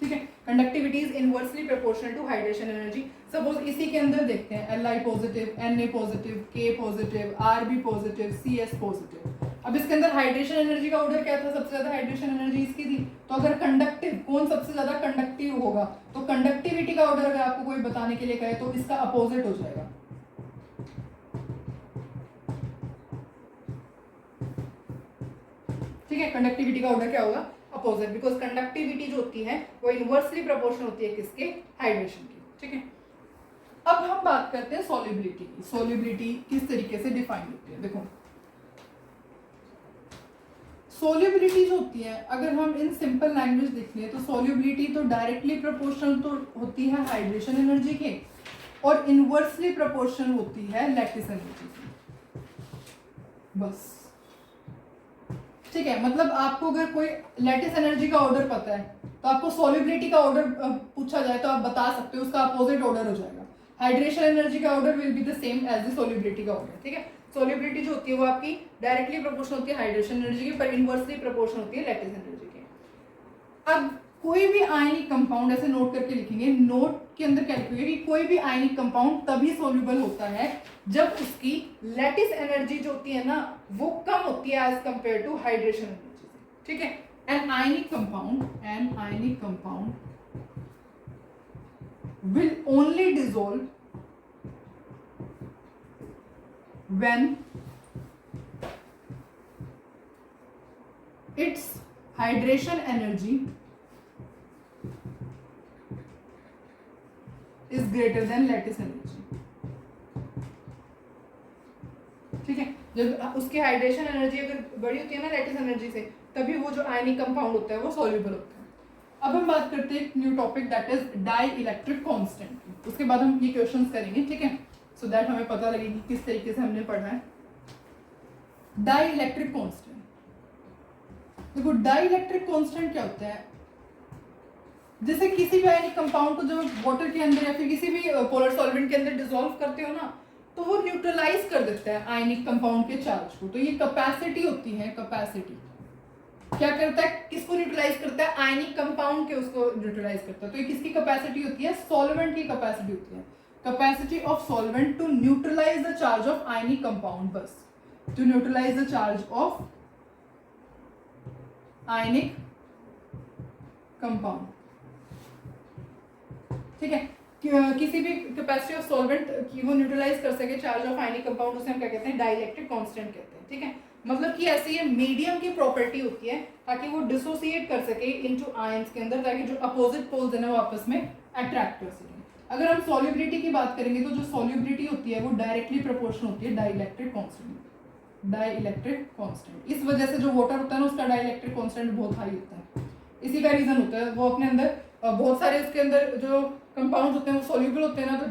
ठीक है। Conductivity is inversely proportional to hydration energy. Suppose इसी के अंदर देखते हैं Li positive, Na positive, K positive, Rb positive, CS positive. अब इसके अंदर हाइड्रेशन एनर्जी का ऑर्डर क्या था? सबसे ज्यादा हाइड्रेशन एनर्जी इसकी थी। तो अगर कंडक्टिव कौन सबसे ज्यादा कंडक्टिव होगा, तो कंडक्टिविटी का ऑर्डर अगर आपको कोई बताने के लिए कहे तो इसका अपोजिट हो जाएगा, ठीक है। कंडक्टिविटी का ऑर्डर क्या होगा? अपोजिट, बिकॉज कंडक्टिविटी जो होती है वो इनवर्सली प्रोपोर्शनल होती है किसके? हाइड्रेशन की, ठीक है। अब हम बात करते हैं सॉल्युबिलिटी की। सॉल्युबिलिटी किस तरीके से डिफाइन होती है? देखो सॉल्युबिलिटी जो होती है, अगर हम इन सिंपल लैंग्वेज देख लें तो सॉल्युबिलिटी तो डायरेक्टली प्रोपोर्शनल तो होती है हाइड्रेशन एनर्जी के, और इनवर्सली प्रोपोर्शनल होती है लैटिस एनर्जी की, बस, ठीक है। मतलब आपको अगर कोई लैटिस एनर्जी का ऑर्डर पता है तो आपको सॉल्युबिलिटी का ऑर्डर पूछा जाए तो आप बता सकते हो, उसका अपोजिट ऑर्डर हो जाएगा। हाइड्रेशन एनर्जी का order will be the same as the solubility का ऑर्डर, ठीक है। सॉल्युबिलिटी जो होती है वो आपकी डायरेक्टली प्रोपोर्शनल होती है हाइड्रेशन एनर्जी की, पर इनवर्सली प्रोपोर्शनल होती है लैटिस एनर्जी की। अब कोई भी आयनिक कंपाउंड ऐसे नोट करके लिखेंगे, नोट के अंदर क्या लिखेंगे कि कोई भी आयनिक कंपाउंड तभी सॉल्युबल होता है जब उसकी लैटिस एनर्जी जो होती है ना वो कम होती है as compare to hydration energy, ठीक है। An ionic compound will only dissolve when its hydration energy is greater than lattice energy, ठीक है। जब उसकी हाइड्रेशन एनर्जी अगर बड़ी होती है ना लैटिस एनर्जी से, तभी वो जो आयनिक कंपाउंड होता है वो सॉल्युबल होता है। अब हम बात करते हैं एक new topic that is dielectric constant. उसके बाद हम ये क्वेश्चंस करेंगे, ठीक है, सो दैट हमें पता लगेगी किस तरीके से हमने पढ़ा है। डाई इलेक्ट्रिक कांस्टेंट, देखो डाई इलेक्ट्रिक कांस्टेंट क्या होता है? जैसे किसी भी आयनिक कंपाउंड को जब वाटर के अंदर या फिर किसी भी पोलर सॉल्वेंट के अंदर डिसॉल्व करते हो ना, तो वो न्यूट्रलाइज कर देता है आयनिक कंपाउंड के चार्ज को। तो ये कैपेसिटी होती है, कैपेसिटी क्या करता है? किसको न्यूट्रलाइज करता है? आयनिक कंपाउंड के उसको न्यूट्रलाइज करता है। तो ये किसकी कैपेसिटी होती है? सॉल्वेंट की कैपेसिटी होती है। Capacity of solvent to neutralize the charge of ionic compound, बस, to neutralize the charge of ionic compound, ठीक है। किसी भी कैपेसिटी ऑफ सॉल्वेंट की वो न्यूट्रलाइज कर सके चार्ज ऑफ आयनिक कंपाउंड, उसे हम क्या कहते हैं, डाइलेक्ट्रिक कांस्टेंट कहते हैं, ठीक है। मतलब कि ऐसे ये मीडियम की प्रॉपर्टी होती है ताकि वो डिसोसिएट कर सके इनटू आयंस के अंदर, ताकि जो अपोजिट पोल्स है ना वो आपस में अट्रैक्ट कर सके। अगर हम सॉल्युबिलिटी की बात करेंगे तो जो सॉल्युबिलिटी होती है वो डायरेक्टली प्रोपोर्शनल होती है डाइलेक्ट्रिक कांस्टेंट, डाइलेक्ट्रिक कांस्टेंट। इस वजह से जो वाटर होता है ना उसका डाइलेक्ट्रिक कांस्टेंट बहुत हाई होता है। इसी का रीजन होता है वो अपने अंदर बहुत सारे उसके अंदर जो कंपाउंड्स होते हैं वो सॉल्युबल होते हैं ना, तो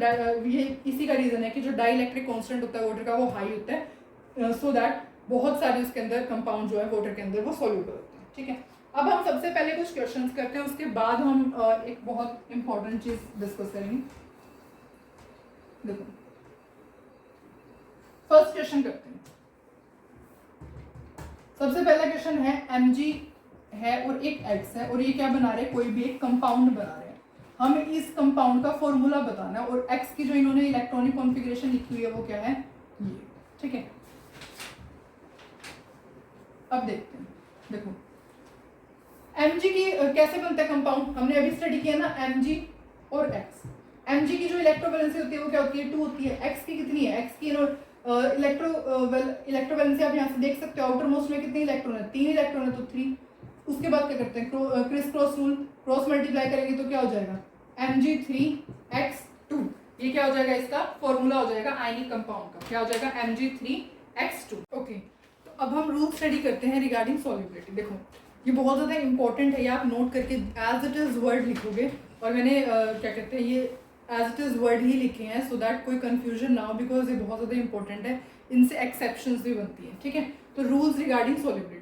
ये इसी का रीजन है कि जो डाइलेक्ट्रिक कांस्टेंट होता है वाटर का वो हाई होता है, सो दैट बहुत सारे उसके अंदर कंपाउंड जो है वाटर के अंदर वो सॉल्युबल होते हैं, ठीक है। अब हम सबसे पहले कुछ क्वेश्चंस करते हैं, उसके बाद हम एक बहुत इंपॉर्टेंट चीज डिस्कस करेंगे। देखो फर्स्ट क्वेश्चन करते हैं। सबसे पहला क्वेश्चन है Mg है और एक X है और ये क्या बना रहे हैं, कोई भी एक कंपाउंड बना रहे हैं। हमें इस कंपाउंड का फॉर्मूला बताना है और X की जो इन्होंने इलेक्ट्रॉनिक कॉन्फ़िगरेशन लिखी हुई है वो क्या है, ये, ठीक है। अब देखते हैं, देखो Mg की कैसे बनता है कंपाउंड, हमने अभी स्टडी किया ना, Mg और X। Mg की जो इलेक्ट्रोवैलेंसी होती है वो क्या होती है, 2 होती है। X की कितनी है, X की इलेक्ट्रोवैलेंसी आप यहाँ से देख सकते हो, आउटर मोस्ट में कितने इलेक्ट्रॉन है, 3 इलेक्ट्रॉन है तो 3। उसके बाद क्या करते हैं, criss cross rule, cross multiply करेंगे तो क्या हो जाएगा, Mg3x2। ये क्या हो जाएगा, इसका फॉर्मूला हो जाएगा आयनिक कंपाउंड का, क्या हो जाएगा, Mg3x2। ओके, तो अब हम रूल स्टडी करते हैं रिगार्डिंग सॉल्युबिलिटी। देखो ये बहुत ज़्यादा इंपॉर्टेंट है, ये आप नोट करके एज इट इज़ वर्ड लिखोगे, और मैंने क्या कहते हैं ये एज इट इज़ वर्ड ही लिखे हैं सो दैट कोई कंफ्यूजन ना हो, बिकॉज ये बहुत ज़्यादा इंपॉर्टेंट है, इनसे एक्सेप्शंस भी बनती हैं, ठीक है। तो रूल्स रिगार्डिंग सॉल्युबिलिटी,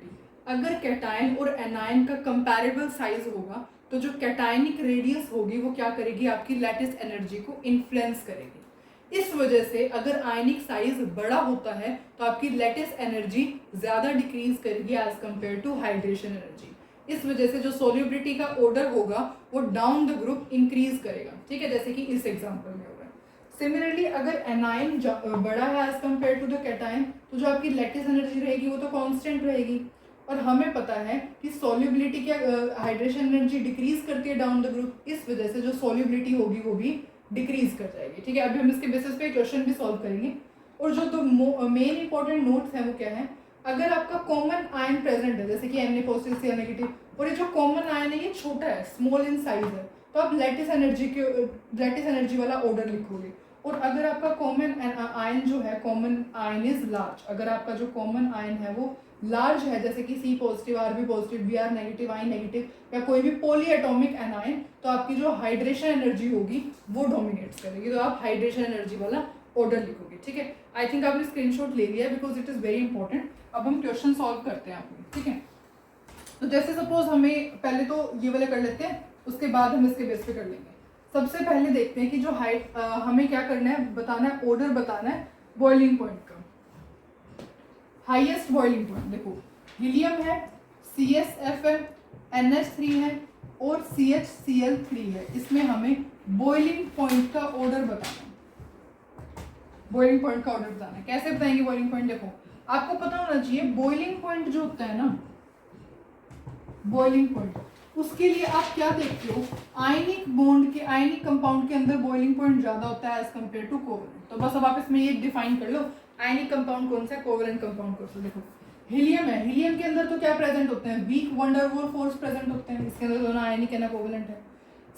अगर कैटायन और एनायन का कंपैरेबल साइज होगा तो जो कैटायनिक रेडियस होगी वो क्या करेगी, आपकी लैटिस एनर्जी को इन्फ्लुएंस करेगी। इस वजह से अगर आयनिक साइज बड़ा होता है तो आपकी लैटिस एनर्जी ज़्यादा डिक्रीज करेगी as compare to hydration energy. इस वजह से जो सॉल्युबिलिटी का ऑर्डर होगा वो डाउन द ग्रुप इंक्रीज करेगा, ठीक है, जैसे कि इस एग्जांपल में हो रहा है। सिमिलरली अगर एनायन बड़ा है as compare to the cation तो जो आपकी लैटिस एनर्जी रहेगी वो तो कांस्टेंट रहेगी, और हमें पता है कि सॉल्युबिलिटी क्या हाइड्रेशन एनर्जी डिक्रीज करती है डाउन द ग्रुप, इस वजह से जो सॉल्युबिलिटी होगी वो भी डिक्रीज कर जाएगी, ठीक है। अभी हम इसके बेसिस पे क्वेश्चन भी सॉल्व करेंगे। और जो दो मेन इंपॉर्टेंट नोट्स हैं वो क्या है, अगर आपका कॉमन आयन प्रेजेंट है जैसे कि Na पॉजिटिव Ca नेगेटिव, और ये जो कॉमन आयन है ये छोटा है, स्मॉल इन साइज है, तो आप लैटिस एनर्जी वाला ऑर्डर लिखोगे। और अगर आपका कॉमन आयन जो है, कॉमन आयन इज लार्ज, अगर आपका जो कॉमन आयन है वो लार्ज है जैसे कि C positive, Rb positive, Br negative, I negative, या कोई भी पॉली एटॉमिक एनायन, तो आपकी जो हाइड्रेशन एनर्जी होगी वो डोमिनेट्स करेगी, तो आप हाइड्रेशन एनर्जी वाला ऑर्डर लिखोगे, ठीक है। आई थिंक आपने स्क्रीनशॉट ले लिया है because it is very important. अब हम क्वेश्चन सॉल्व करते हैं आपने, ठीक है। तो जैसे सपोज हमें पहले तो ये वाले कर लेते हैं, उसके बाद हम इसके बेस पे कर लेंगे। सबसे पहले देखते हैं कि जो हमें क्या करना है, बताना है, ऑर्डर बताना है बॉइलिंग पॉइंट का, हाईएस्ट बॉइलिंग पॉइंट। देखो हीलियम है, CSF है, NH3 है और CHCl3 है, इसमें हमें बॉइलिंग पॉइंट का ऑर्डर बताना है। बॉइलिंग पॉइंट का ऑर्डर बताना है, कैसे बताएंगे बॉइलिंग पॉइंट, देखो आपको पता होना चाहिए बॉइलिंग पॉइंट जो होता है ना, बॉइलिंग पॉइंट, उसके लिए आप क्या देखते हो, आयनिक बॉन्ड के, आयनिक कंपाउंड के अंदर बॉइलिंग पॉइंट ज्यादा होता है एज कम्पेयर टू कोवलेंट। तो बस अब आप इसमें ये डिफाइन कर लो, आयनिक कंपाउंड कौन सा है, कोवलेंट कंपाउंड कौन सा। देखो हीलियम है, हीलियम के अंदर तो क्या प्रेजेंट होते हैं, वीक वन डार वॉल फोर्स प्रेजेंट होते हैं, इसके अंदर दोनों आयनिक है ना कोवलेंट है।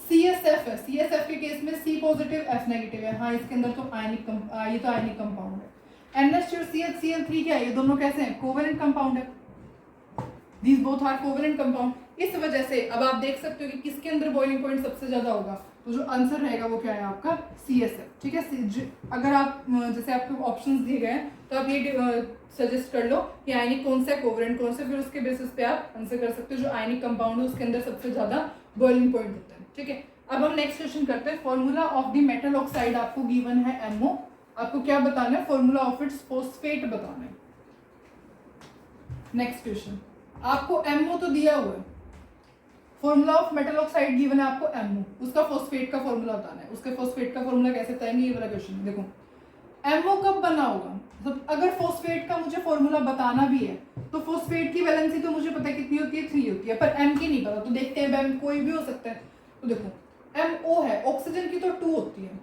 CSF है, CSF के केस में C पॉजिटिव F नेगेटिव है, हाँ इसके अंदर तो आयनिक ये तो आयनिक कंपाउंड है। NH और CHCl3 क्या है, ये दोनों कैसे हैं, कोवलेंट कंपाउंड है, these both are covalent compound. इस वजह से अब आप देख सकते हो कि किसके अंदर बॉइलिंग पॉइंट सबसे ज्यादा होगा, तो जो आंसर रहेगा वो क्या है आपका CSF, ठीक है। अगर आप जैसे आपको ऑप्शंस दिए गए हैं तो आप ये सजेस्ट कर लो कि आयनिक कौन सा है, कोवलेंट कौन सा, फिर उसके बेसिस पे आप आंसर कर सकते हो। जो आयनिक कंपाउंड है उसके अंदर सबसे ज्यादा बॉइलिंग पॉइंट होता है, ठीक है। अब हम नेक्स्ट क्वेश्चन करते हैं। Formula of the metal oxide आपको गिवन है MO, आपको क्या बताना है, फॉर्मूला ऑफ इट्स फॉस्फेट बताना है। नेक्स्ट क्वेश्चन, आपको MO तो दिया हुआ है, formula of metal oxide given है आपको MO, उसका फॉस्फेट का फॉर्मूला बताना है। उसके फॉस्फेट का फॉर्मूला कैसे बताएंगे, ये वाला क्वेश्चन। देखो एमओ कब बना होगा? अगर फॉस्फेट का मुझे फॉर्मूला बताना भी है तो फॉस्फेट की वैलेंसी तो मुझे पता है कितनी होती है, 3 होती है, पर एम की नहीं पता। तो देखते हैं एम कोई भी हो सकता है। तो देखो एमओ है, ऑक्सीजन की तो 2 होती है,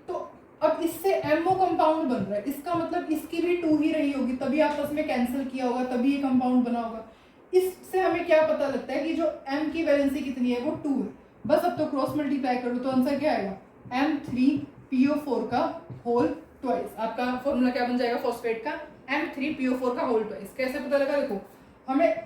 तो अब इससे एमओ कंपाउंड बन रहा है, इसका मतलब इसकी भी 2 ही रही होगी, तभी आपस में कैंसिल किया होगा, तभी ये कंपाउंड बना होगा। इससे हमें क्या पता लगता है कि जो एम की वैलेंसी कितनी है, वो 2 है। बस अब तो क्रॉस मल्टीप्लाई करो तो आंसर क्या आएगा, M3PO4 का होल ट्वाइस। आपका फॉर्मूला क्या बन जाएगा फॉस्फेट का, M3PO4 का होल ट्वाइस। कैसे पता लगा? देखो हमें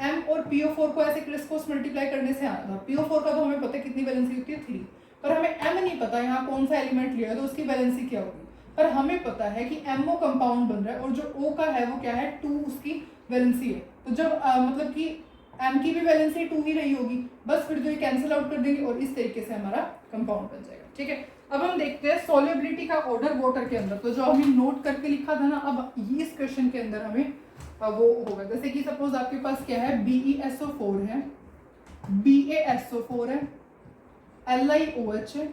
M और PO4 को ऐसे क्रॉस मल्टीप्लाई करने से आना था। PO4 का तो हमें पता है कितनी वैलेंसी होती है, 3, पर हमें M नहीं पता यहाँ कौन सा एलिमेंट लिया है तो उसकी वैलेंसी क्या होगी। पर हमें पता है कि MO कंपाउंड बन रहा है और जो O का है वो क्या है, 2 उसकी वैलेंसी है। तो जब मतलब कि M की भी वैलेंसी 2 ही रही होगी, बस फिर जो ये कैंसिल आउट कर देंगे और इस तरीके से हमारा कंपाउंड बन जाएगा। ठीक है, अब हम देखते हैं सॉल्युबिलिटी का ऑर्डर वाटर के अंदर। तो जो हमने नोट करके लिखा था ना, अब ये इस क्वेश्चन के अंदर हमें वो होगा, जैसे कि सपोज आपके पास क्या है, BeSO4 है, BaSO4 है, LiOH है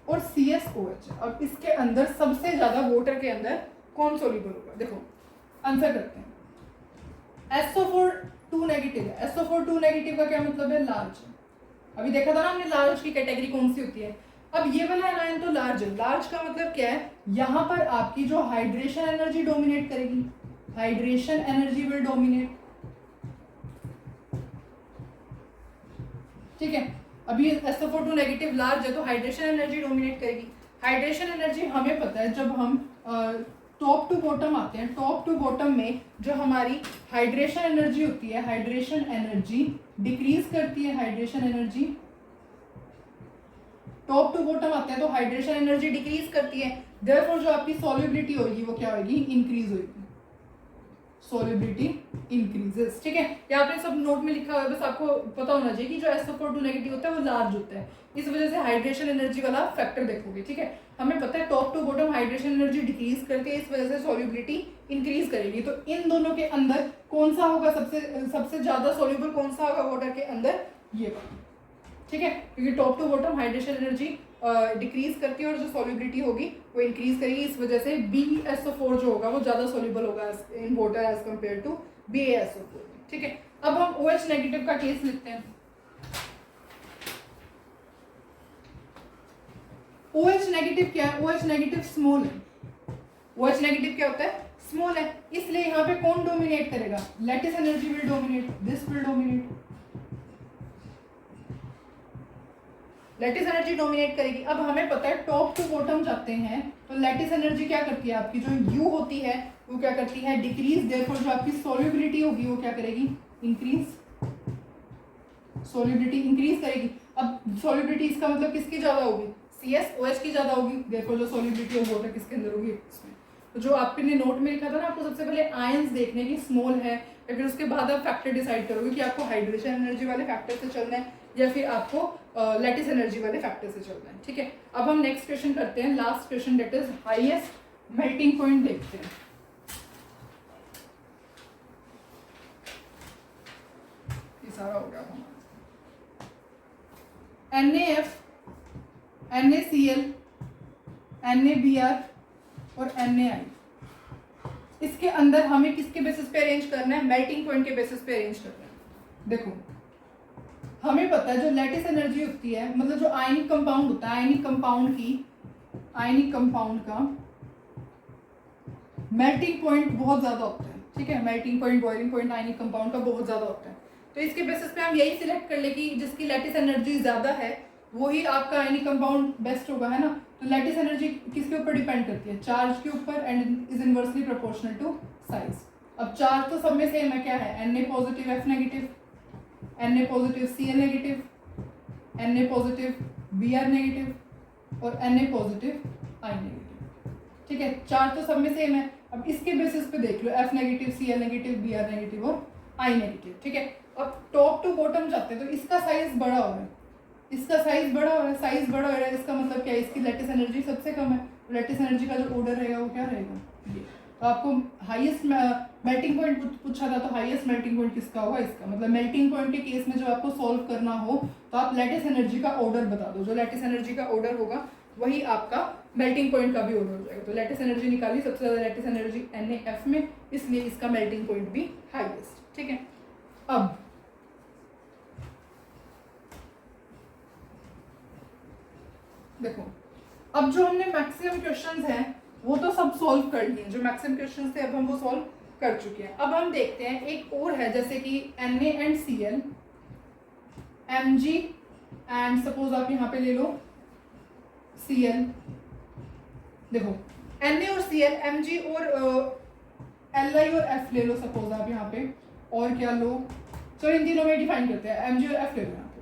और CSOH है। अब इसके अंदर सबसे ज्यादा वाटर के अंदर कौन सोल्यूबल होगा? देखो आंसर करते हैं। SO4 2 नेगेटिव है। SO4 2 नेगेटिव का क्या मतलब है, लार्ज है। अभी देखा था ना हमने लार्ज की कैटेगरी कौन सी होती है। अब ये वाला एनायन तो लार्ज है। लार्ज का मतलब क्या है, यहाँ पर आपकी जो हाइड्रेशन एनर्जी डोमिनेट करेगी, हाइड्रेशन एनर्जी विल डोमिनेट। ठीक है, अभी SO4 2 नेगेटिव लार्ज है तो हाइड्रेशन एनर्जी डोमिनेट करेगी। हाइड्रेशन एनर्जी हमें पता है, जब हम टॉप टू बॉटम आते हैं, टॉप टू बॉटम में जो हमारी हाइड्रेशन एनर्जी होती है, हाइड्रेशन एनर्जी डिक्रीज करती है। Hydration energy top to bottom आते हैं तो हाइड्रेशन एनर्जी डिक्रीज करती है, देयरफॉर जो आपकी सॉल्युबिलिटी होगी वो क्या होगी, इंक्रीज होगी, सॉल्युबिलिटी इंक्रीजेस। ठीक है, ये आपने सब नोट में लिखा हुआ है, बस आपको पता होना चाहिए कि जो SO4 2 नेगेटिव होता है वो लार्ज होता है, इस वजह से हाइड्रेशन एनर्जी वाला फैक्टर देखोगे। ठीक है, हमें पता है top to bottom hydration energy decrease करती है, इस वजह से सॉल्युबिलिटी इंक्रीज करेगी। तो इन दोनों के अंदर कौन सा होगा सबसे ज्यादा सॉल्युबल, कौन सा होगा वाटर के अंदर, ये वाला। ठीक है, क्योंकि top to bottom hydration energy decrease करती है और जो सॉल्युबिलिटी होगी वो इंक्रीज करेगी, इस वजह से BeSO4 जो होगा वो ज्यादा सॉल्युबल होगा in water as compare to BaSO4। ठीक है, अब हम OH नेगेटिव का केस लिखते हैं। OH नेगेटिव क्या है, OH नेगेटिव स्मॉल है। OH नेगेटिव क्या होता है, स्मॉल है, इसलिए यहाँ पे कौन डोमिनेट करेगा, lattice energy will dominate, this will dominate, lattice energy dominate करेगी। अब हमें पता है टॉप टू बॉटम जाते हैं तो लैटिस एनर्जी क्या करती है, आपकी जो U होती है वो क्या करती है, डिक्रीज, देयरफॉर जो आपकी सॉल्युबिलिटी होगी वो क्या करेगी, इंक्रीज, सॉल्युबिलिटी इंक्रीज करेगी। अब सॉल्युबिलिटी इसका मतलब किसकी ज्यादा होगी, CSOH की ज्यादा होगी, देयरफॉर जो सॉल्युबिलिटी ऑफ वाटर किसके अंदर होगी, इसमें। तो जो आपने नोट में लिखा था ना, आपको सबसे पहले आयंस देखने की स्मॉल है, या फिर उसके बाद आप फैक्टर डिसाइड करोगे कि आपको हाइड्रेशन एनर्जी वाले फैक्टर से चलना है या फिर आपको लैटिस एनर्जी वाले फैक्टर से चलना है। ठीक है, अब हम नेक्स्ट क्वेश्चन करते हैं, last question, that is highest melting point देखते हैं। ये सारा हो गया हमारा, NaF, NaCl, NaBr और NaI। इसके अंदर हमें किसके बेसिस पे अरेंज करना है, मेल्टिंग पॉइंट के बेसिस पे अरेंज करना है। देखो हमें पता है जो लैटिस एनर्जी होती है, मतलब जो आयनिक कंपाउंड होता है, आयनिक कंपाउंड का मेल्टिंग पॉइंट बहुत ज्यादा होता है। ठीक है, मेल्टिंग पॉइंट, बॉइलिंग पॉइंट आयनिक कंपाउंड का बहुत ज्यादा होता है। तो इसके बेसिस पे हम यही सिलेक्ट कर ले कि जिसकी लैटिस एनर्जी ज्यादा है वही आपका आयनिक कंपाउंड बेस्ट होगा, है ना। तो लैटिस एनर्जी किसके ऊपर डिपेंड करती है, चार्ज के ऊपर, and is inversely proportional to size. अब चार्ज तो सब में सेम है, क्या है, Na positive F negative, Na positive Cl negative, Na positive Br negative और Na पॉजिटिव I नेगेटिव। ठीक है, चार्ज तो सब में सेम है। अब इसके बेसिस पे देख लो, F negative, Cl negative, Br negative और I नेगेटिव। ठीक है, अब टॉप टू बॉटम जाते हैं तो इसका साइज बड़ा हो रहा है, इसका साइज बड़ा हो रहा है, साइज बड़ा हो रहा है, इसका मतलब क्या है, इसकी लैटिस एनर्जी सबसे कम है। लैटिस एनर्जी का जो ऑर्डर रहेगा वो क्या रहेगा, ये। तो आपको हाईएस्ट मेल्टिंग पॉइंट पूछा था, तो हाईएस्ट मेल्टिंग पॉइंट किसका होगा, इसका। मतलब मेल्टिंग पॉइंट के केस में जब आपको सॉल्व करना हो तो आप लैटिस एनर्जी का ऑर्डर बता दो, जो लैटिस एनर्जी का ऑर्डर होगा वही आपका मेल्टिंग पॉइंट का भी ऑर्डर हो जाएगा। तो लैटिस एनर्जी निकाली, सबसे ज़्यादा लैटिस एनर्जी NaF में, इसलिए इसका मेल्टिंग पॉइंट भी हाईएस्ट। ठीक है, अब देखो, अब जो हमने मैक्सिमम क्वेश्चंस हैं वो तो सब सॉल्व कर लिए, जो मैक्सिमम क्वेश्चंस थे अब हम वो सॉल्व कर चुके हैं। अब हम देखते हैं एक और है, जैसे कि Na and Cl, Mg and suppose आप यहाँ पे ले लो Cl। देखो Na और Cl, Mg और Li और F ले लो सपोज आप यहाँ पे, और क्या लो, चलो इन तीनों में डिफाइन करते हैं, Mg और F ले लो यहाँ पे।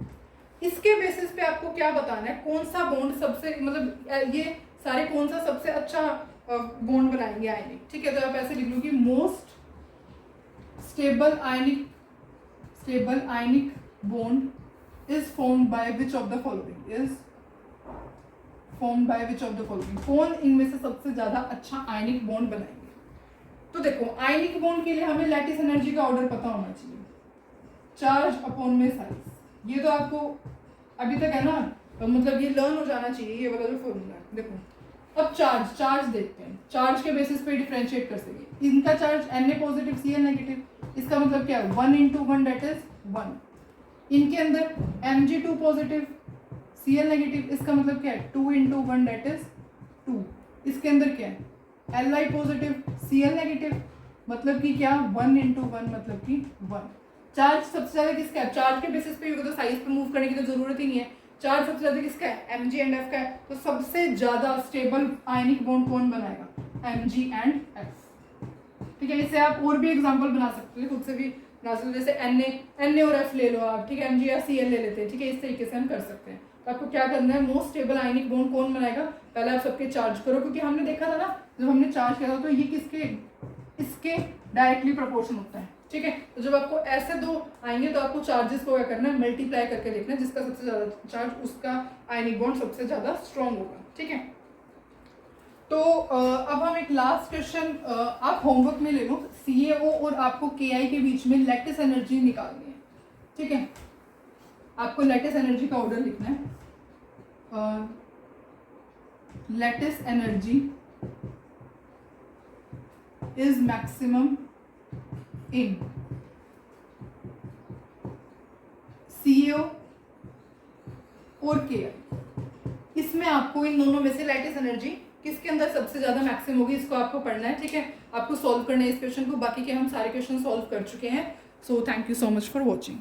इसके बेसिस पे आपको क्या बताना है, कौन सा बॉन्ड सबसे, मतलब ये सारे कौन सा सबसे अच्छा बॉन्ड बनाएंगे आयनिक। ठीक है, तो आप ऐसे लिख लो कि most stable ionic bond is formed by which of the following, कौन इनमें से सबसे ज्यादा अच्छा आयनिक बॉन्ड बनाएंगे। तो देखो, आयनिक बॉन्ड के लिए हमें लैटिस एनर्जी का ऑर्डर पता होना चाहिए, चार्ज अपॉन में साइज, ये तो आपको अभी तक है ना, मतलब ये लर्न हो जाना चाहिए, ये वाला जो फॉर्मूला है। देखो अब चार्ज देखते हैं, चार्ज के बेसिस पे डिफरेंशिएट कर सकेंगे। इनका charge Na positive Cl negative, इसका मतलब क्या है, 1 × 1 दैट इज 1। इनके अंदर Mg2 पॉजिटिव Cl नेगेटिव, इसका मतलब क्या है, 2 × 1 दैट इज 2। इसके अंदर क्या है, Li पॉजिटिव Cl नेगेटिव, मतलब कि क्या, 1 × 1 मतलब कि 1। चार्ज सबसे ज्यादा किसका है, चार्ज के बेसिस पे, तो साइज पे मूव करने की तो जरूरत ही नहीं है। चार्ज सबसे ज्यादा किसका है, Mg एंड F का है। तो सबसे ज्यादा स्टेबल आयनिक बॉन्ड कौन बनाएगा, Mg एंड F। ठीक है, इससे आप और भी एग्जांपल बना सकते हो, खुद से भी बना सकते हो, जैसे Na और F ले लो आप, ठीक है, Mg या Cl ले लेते हैं। ठीक है, इस तरीके से हम कर सकते हैं। तो आपको क्या करना है, मोस्ट स्टेबल आयनिक बॉन्ड कौन बनाएगा, पहले आप सबके चार्ज करो, क्योंकि हमने देखा था ना जब हमने चार्ज किया था, तो ये इसके डायरेक्टली प्रोपोर्शन होता है। ठीक है, तो जब आपको ऐसे दो आएंगे तो आपको चार्जेस को क्या करना है, मल्टीप्लाई करके देखना है, जिसका सबसे ज्यादा चार्ज उसका आयनिक बॉन्ड सबसे ज्यादा स्ट्रॉन्ग होगा। ठीक है, तो अब हम एक लास्ट क्वेश्चन आप होमवर्क में ले लो, CaO और आपको Ki के बीच में लैटिस एनर्जी निकालनी है। ठीक है, आपको लैटिस एनर्जी का ऑर्डर लिखना है, lattice energy is maximum in CaO और Ki। इसमें आपको इन दोनों में से लैटिस एनर्जी किसके अंदर सबसे ज्यादा मैक्सिमम होगी, इसको आपको पढ़ना है। ठीक है, आपको सॉल्व करना है इस क्वेश्चन को, बाकी के हम सारे क्वेश्चन सॉल्व कर चुके हैं। So thank you so much for watching.